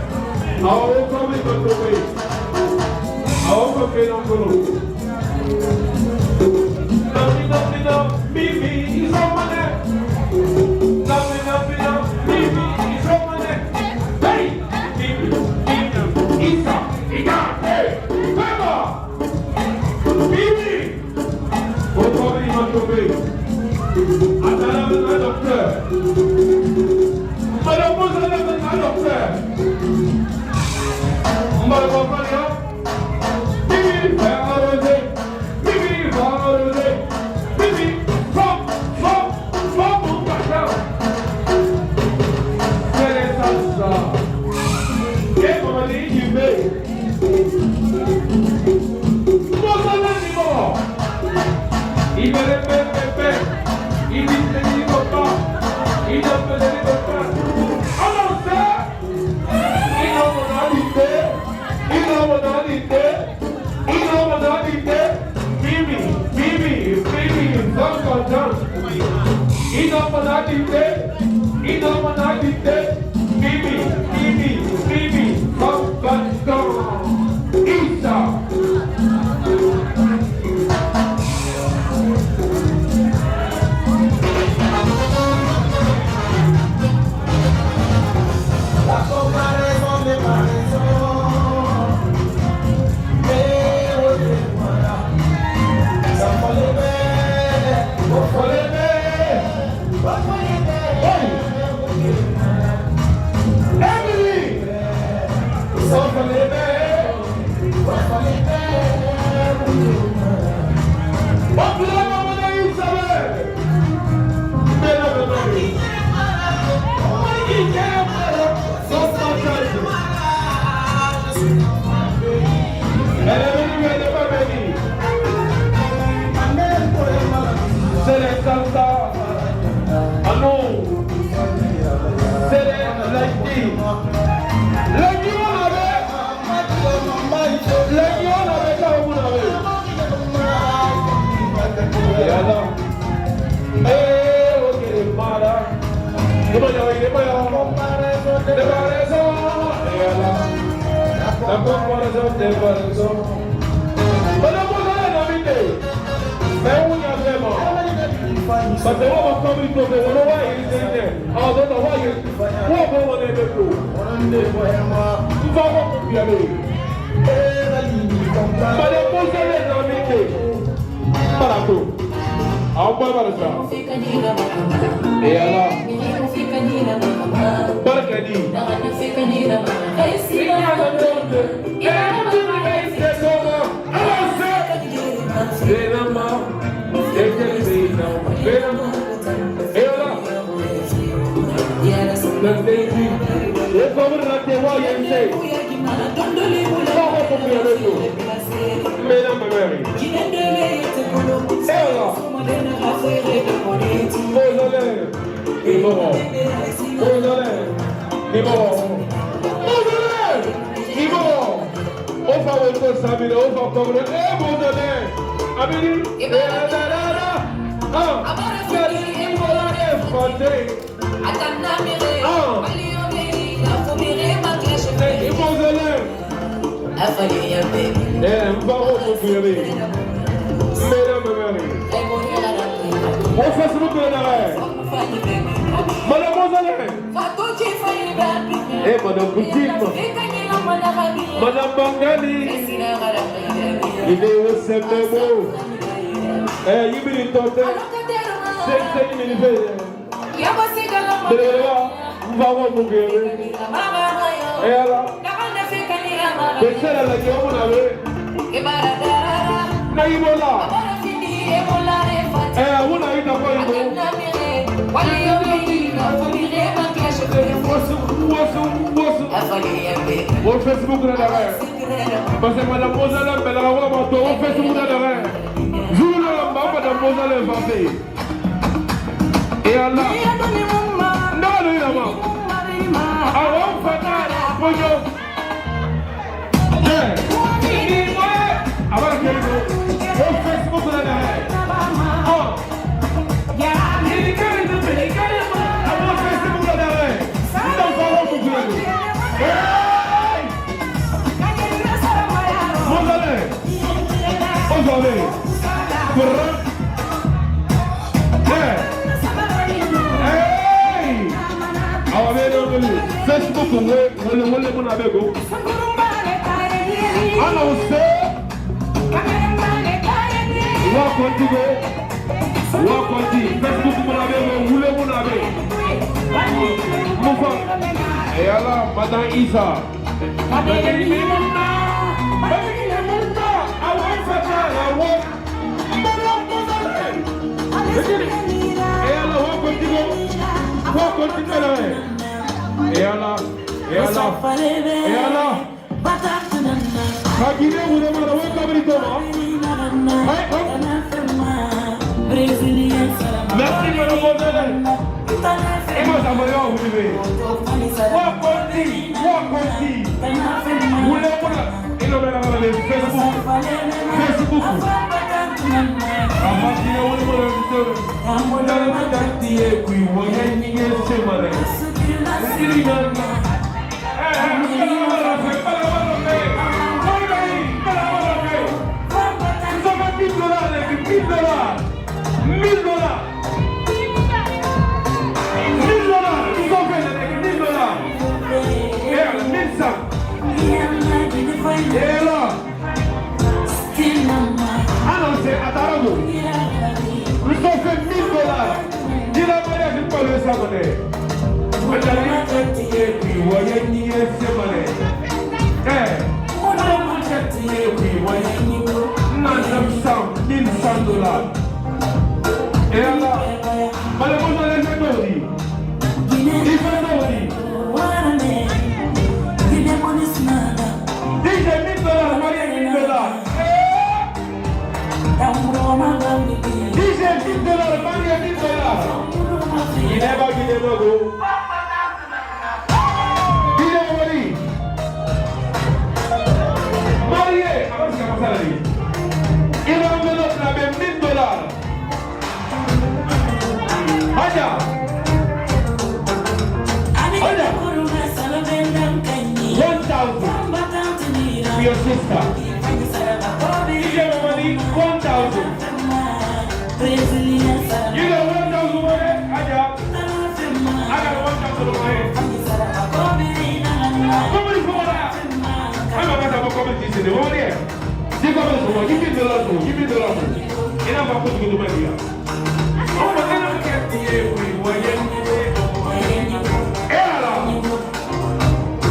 Emily! But the one coming to the one why is there. Oh, don't know why you what go on there to. But the most of them are making. Barato. How much was that? Yeah. Barkadi. Madame Bangali, il est au septembre. Il est tombé. C'est une minute. Vous allez mourir. Et alors, c'est la guerre, on avait. Naïmola. On a eu d'abord au Facebook là derrière. Parce que Madame Mozalem, elle a un manteau au Facebook là derrière. Joue le lamba, Madame Mozalem va faire. Et Allah. Non, non, non. Alors, on fait ça. Bonjour. Avant que au Facebook là derrière. Facebook, on et alors, Madame Isa. Et alors, merci Madame et moi ça va bien vous vivez. Et là, annoncé à Tarago, nous avons fait $1000. Il a marié avec Paul de Sabonet. On a dit que puis voyez ni c'est monnaie. On a dit que puis voyez ni $100. Et là, malheureusement les gens dit, il fait non dit. $1000, marié $1000. $1000, marié $1000. Il n'est pas guidé de go. Il est marié. Marié, avant de commencer à dire. Il a enlevé la même $1000. Aja. sister. DJ money, 1,000. You got 1,000 money? I got 1,000 money. Somebody come on out. I'm not going to comment this in the one here. Give me the last one. Give me the last one. And I'm going to go to my ear. Oh, but then I'm going to get the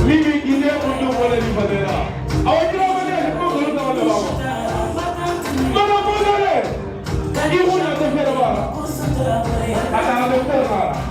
Mimi Guinea will do what anybody else. I want you over there to go to the other one. No, you won't have to hear about it. I can't have to hear about it.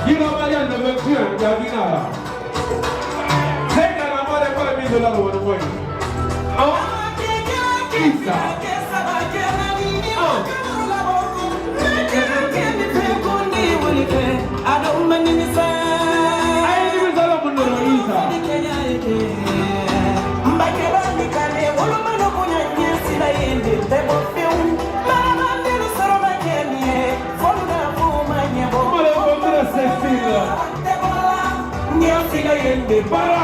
You know, I never Javina. Take that amore poi mi do la loro poi. Oh. Isa. Para!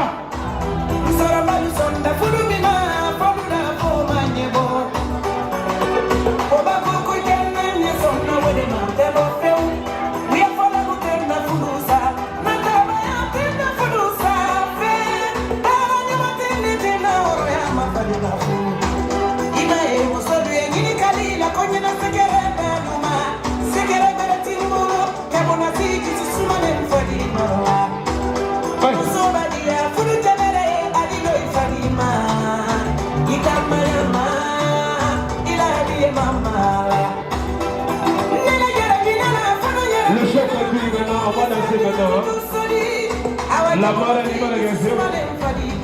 Soramalu sonda fulumina famuda fomanyebo. Oba koko yenye sonna wede mantebo feu. We fola kutenda fulusa. Nataba ya tenda fulusa fe. Para ni matende tena oro ya mafadila fu. Ina e mosodu yengini kalila konye na sekere benuma. Sekere bere timulo. Kabona tiki susumane mfadila. Le chef est venu maintenant, on va danser maintenant. La mare est pas la guerre.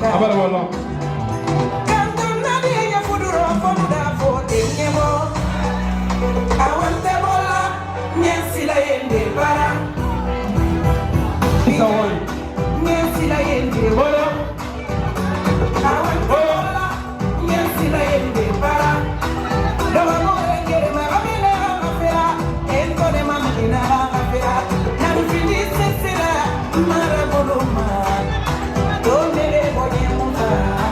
Ah bah voilà. Maraboloma, donde le voy a montar.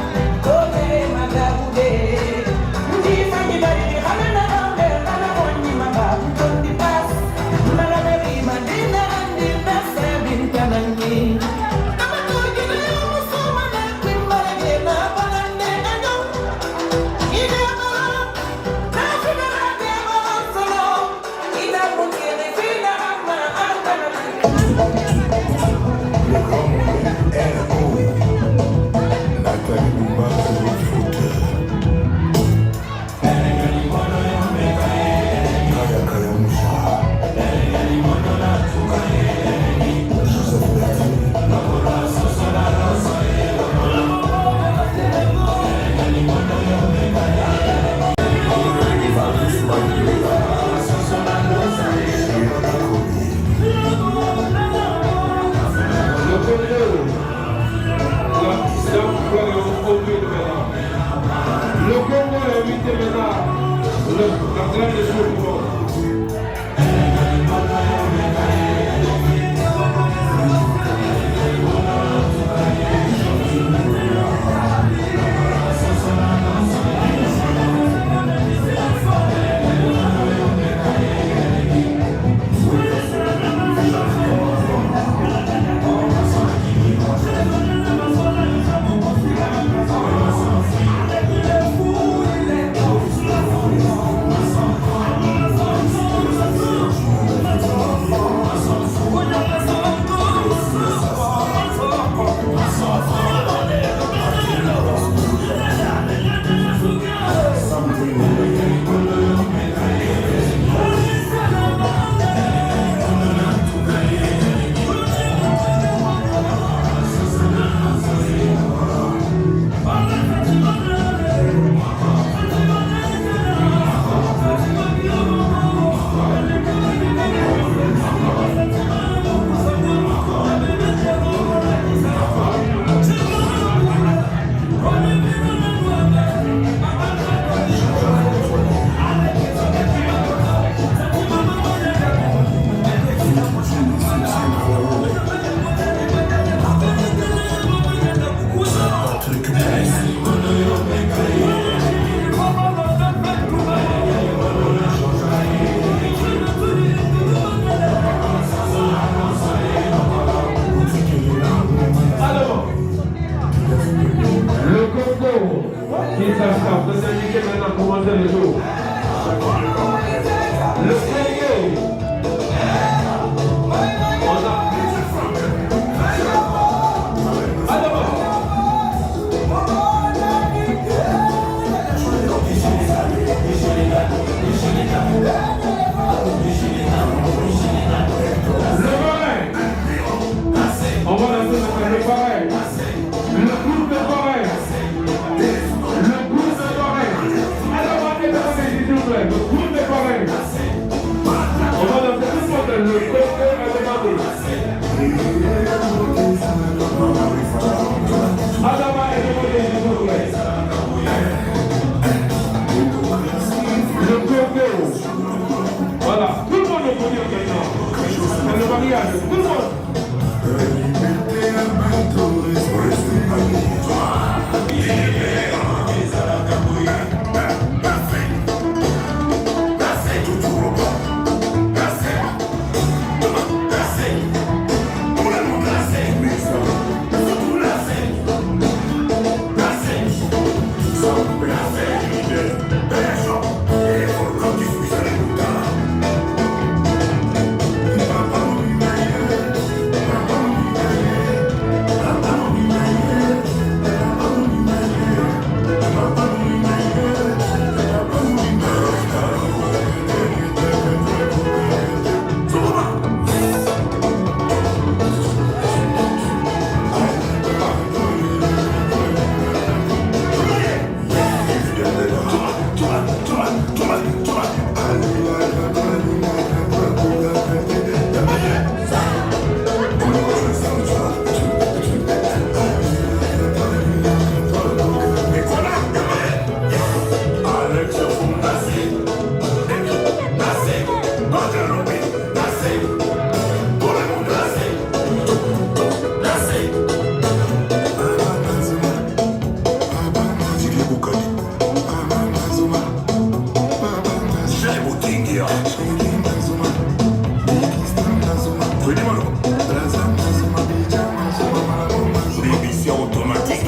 L'émission automatique.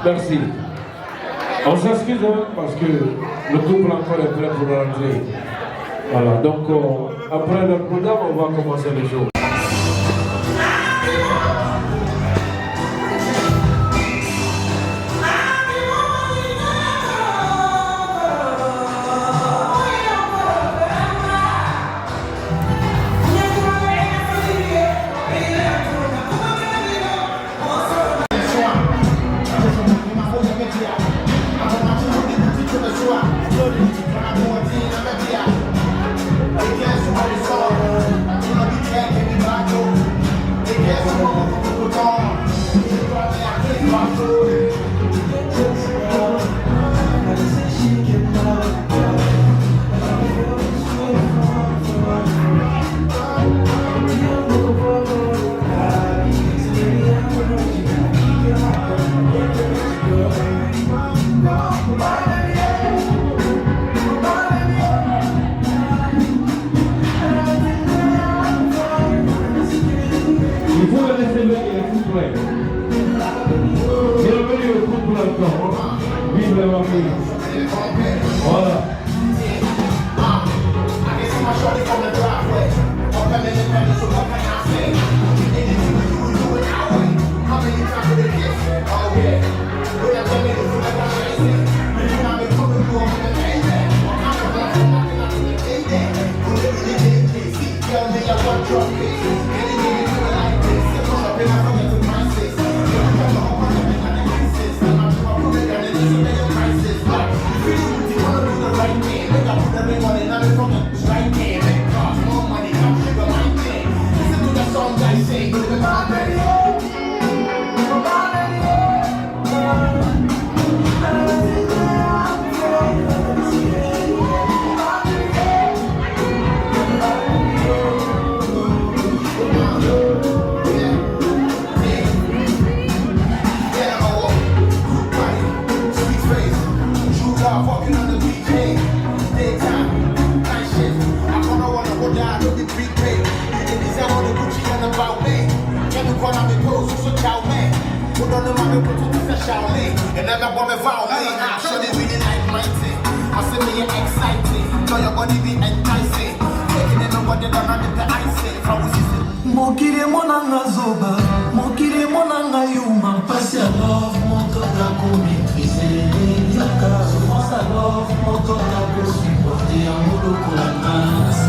Merci. On s'excuse parce que le couple encore est prêt pour rentrer. Voilà, donc après le programme, on va commencer le show. Il faut le laisser lever, il est tout prêt. Bienvenue au couple encore. Vive la famille. Voilà. And I got one without me. I show they really like my thing. I say me exciting. Know your body be enticing. Taking in nobody done on the icing. From what you say. Mokile monanga zoba, mokile monanga yuma. Passe à love, mon corps à co-maîtriser. Yaka, pense à love, mon corps à supporter un mot de la masse.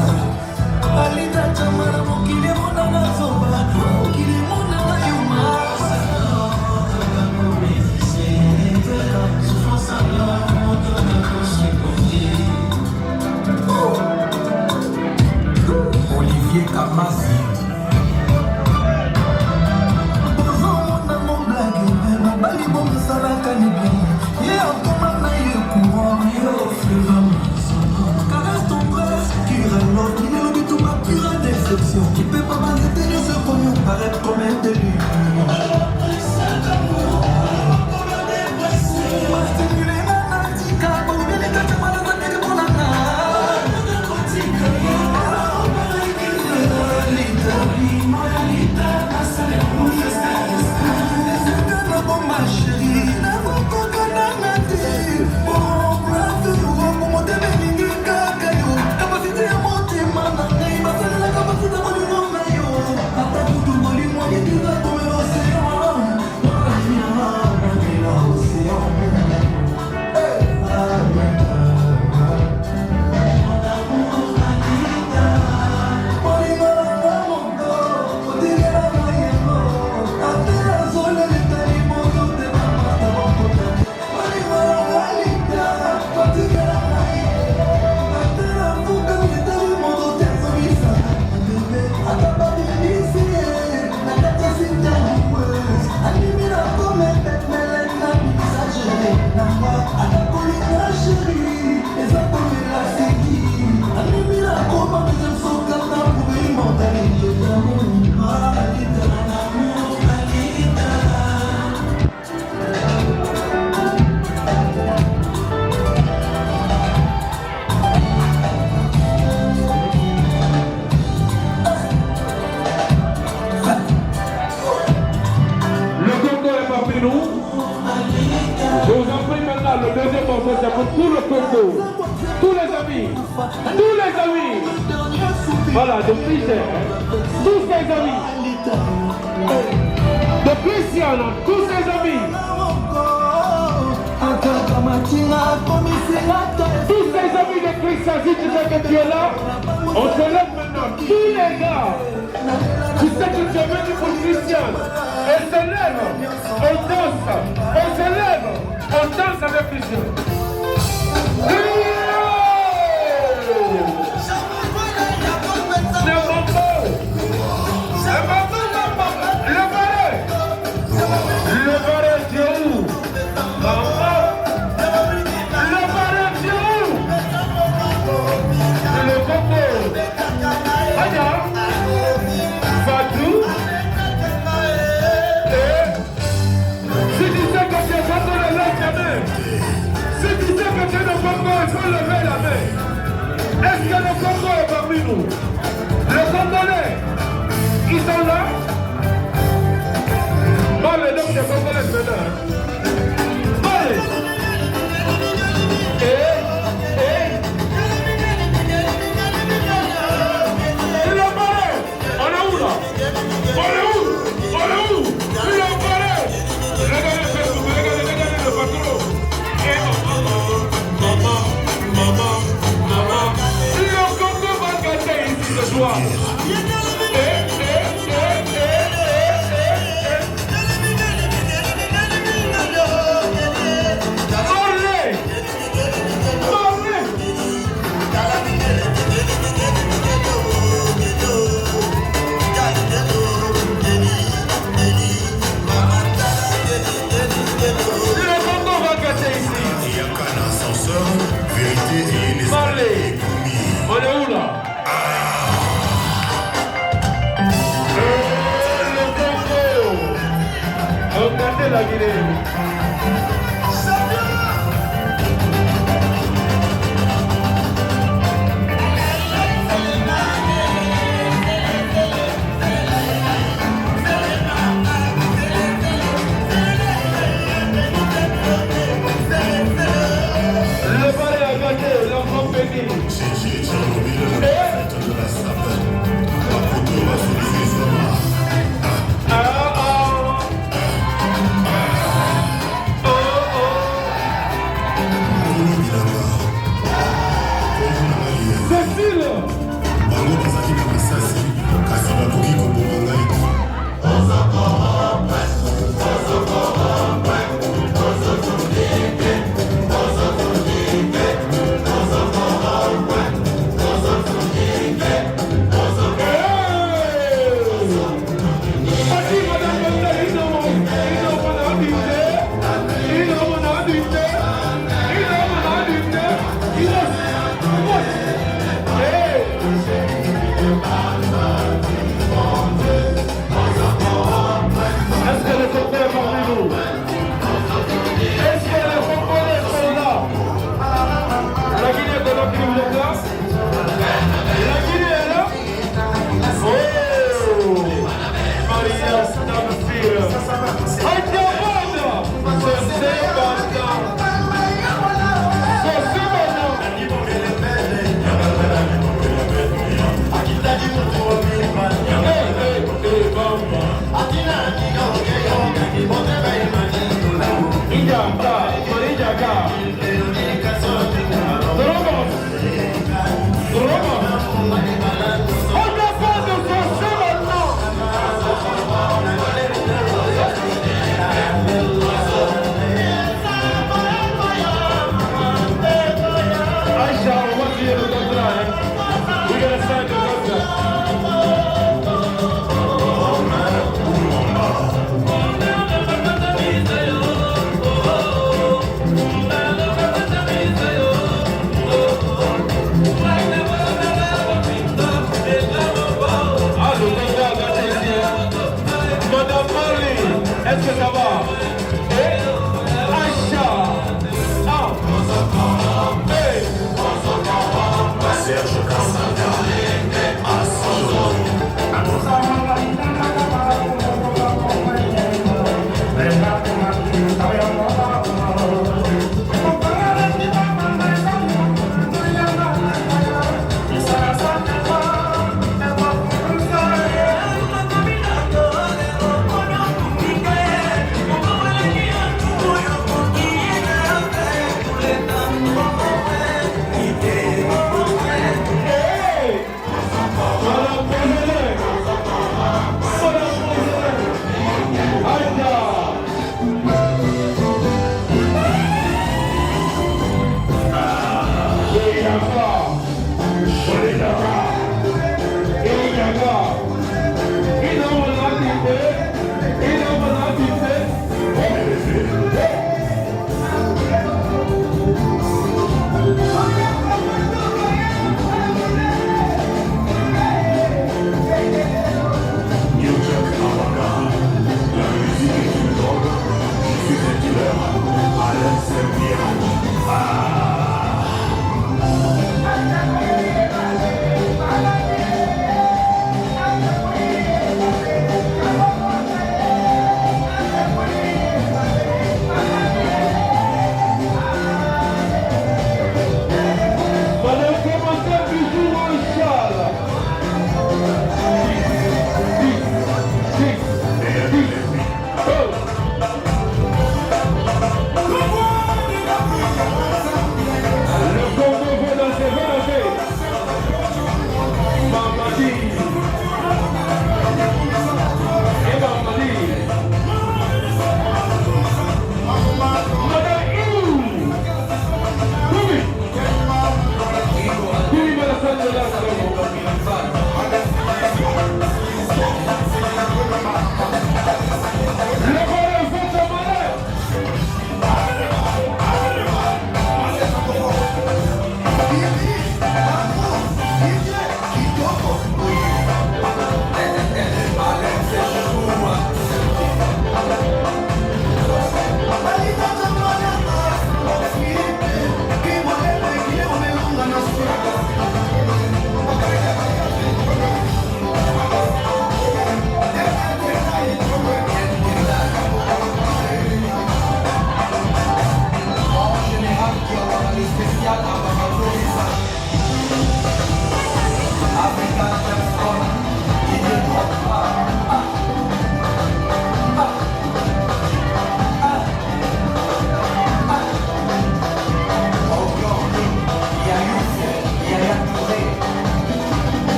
Alida chamara, mokile monanga zoba, mokile monanga yuma. Passe à love, mon corps à co-maîtriser. Souffrance à love, mon corps à supporter. Olivier Kamasi. Qui peut pas m'arrêter de ce qu'on nous paraît comme un délit. Je vous en prie maintenant, le deuxième morceau, c'est pour tout le Congo. Tous les amis. Voilà, de Fischer. Tous ses amis. De Christian, tous ses amis. Tous ses amis de Christian, si tu sais que tu es là, on se lève maintenant. Tous les gars. Tu sais que tu es venu pour Christian. Elle se lève, on danse, on se lève, on danse avec Christian. Le valet Congo, il faut lever la main. Est-ce que le Congo est parmi nous? Les Congolais, ils sont là? Bon, les donc les Congolais maintenant. Allez. Il a parlé. On est où là? On est où? On est où? Il a parlé. Regardez Facebook, regardez le patron. Maman. Le Congo va gâter ici ce soir. Marley, on est où là? Le Congo. Regardez la Guinée.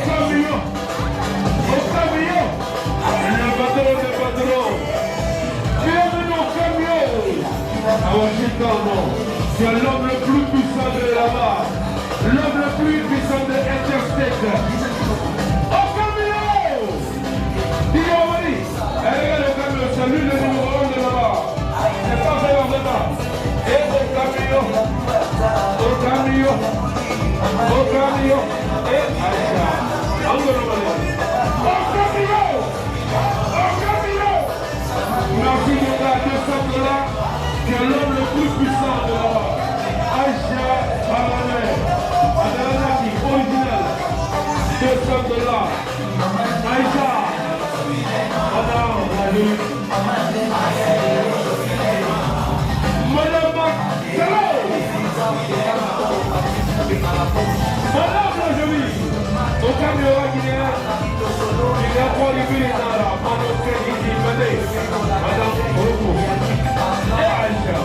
camion. Au camion. Le patron. Bienvenue au camion. À Washington, c'est l'homme le plus puissant de là-bas. L'homme le plus puissant de Interstate. Au camion. Dis-moi, regarde le camion, c'est lui le numéro 1 de là-bas. C'est pas fait en dedans. Et au camion. Au camion. Au camion. Et Aïcha. Au camion. Au camion. Merci de la descente là. C'est l'homme le plus puissant de là-bas. Aïcha Baramé. Adanaki, original. Descente là. Aïcha. Madame, Madame la jolie, au camion guinéen, il a pas les billets dans la Madame Kédiki, Madame Oropo, et Aïcha.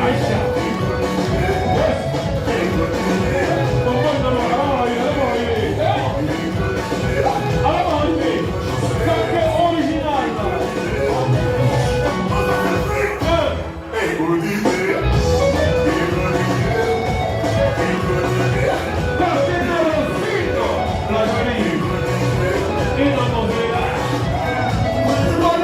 Aïcha. What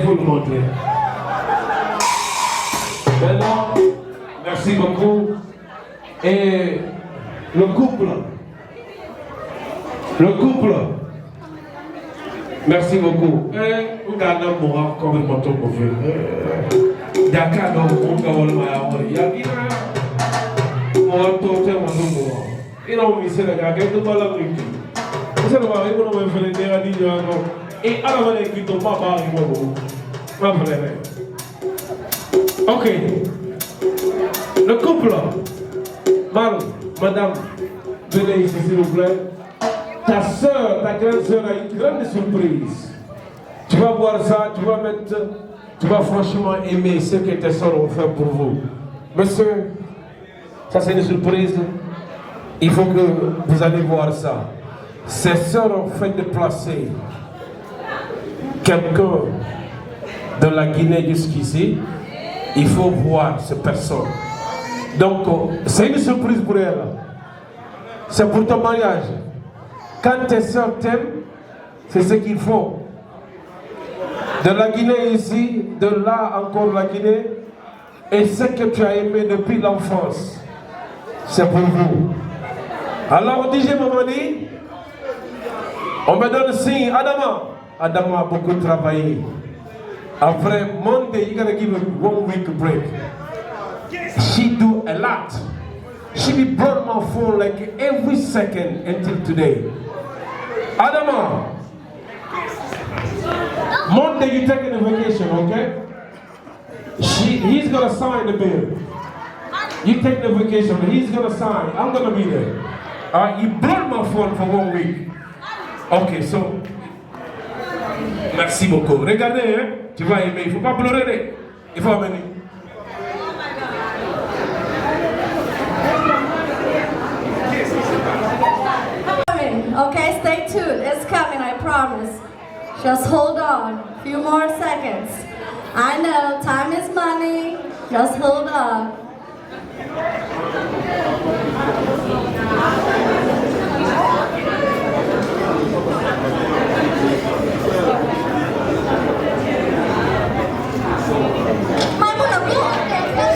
faut le montrer. Maintenant, merci beaucoup. Et le couple. Merci beaucoup. On garde un moral comme le moto qu'on fait. Dakar, on garde le moral. Il y a bien un moral total, on moral. Et non, mais c'est le gars qui est dans la rue. C'est le gars qui est dans la rue. Et à la fin, il ne pas ok. Le couple. Madame, venez ici s'il vous plaît. Ta soeur, ta grande soeur a une grande surprise. Tu vas voir ça, tu vas franchement aimer ce que tes soeurs ont fait pour vous. Monsieur, ça c'est une surprise. Il faut que vous allez voir ça. Ces soeurs ont fait déplacer quelqu'un de la Guinée jusqu'ici. Il faut voir cette personne. Donc, c'est une surprise pour elle. C'est pour ton mariage. Quand tes soeurs t'aiment, c'est ce qu'il faut. De la Guinée ici, de là encore la Guinée, et ce que tu as aimé depuis l'enfance, c'est pour vous. Alors, DJ Mamani, on me donne signe, Adama. Adama a beaucoup travaillé. Après Monday, you're gonna give a 1 week break. She do a lot. She be burn my phone like every second until today. Adama, Monday you taking a vacation, okay? He's gonna sign the bill. You take the vacation, but he's gonna sign. I'm gonna be there. You burn my phone for 1 week. Okay, so merci beaucoup. Regardez, hein, tu vas aimer. Il ne faut pas pleurer. Il faut amener. Okay, stay tuned. It's coming, I promise. Just hold on. A few more seconds. I know, time is money. Just hold on.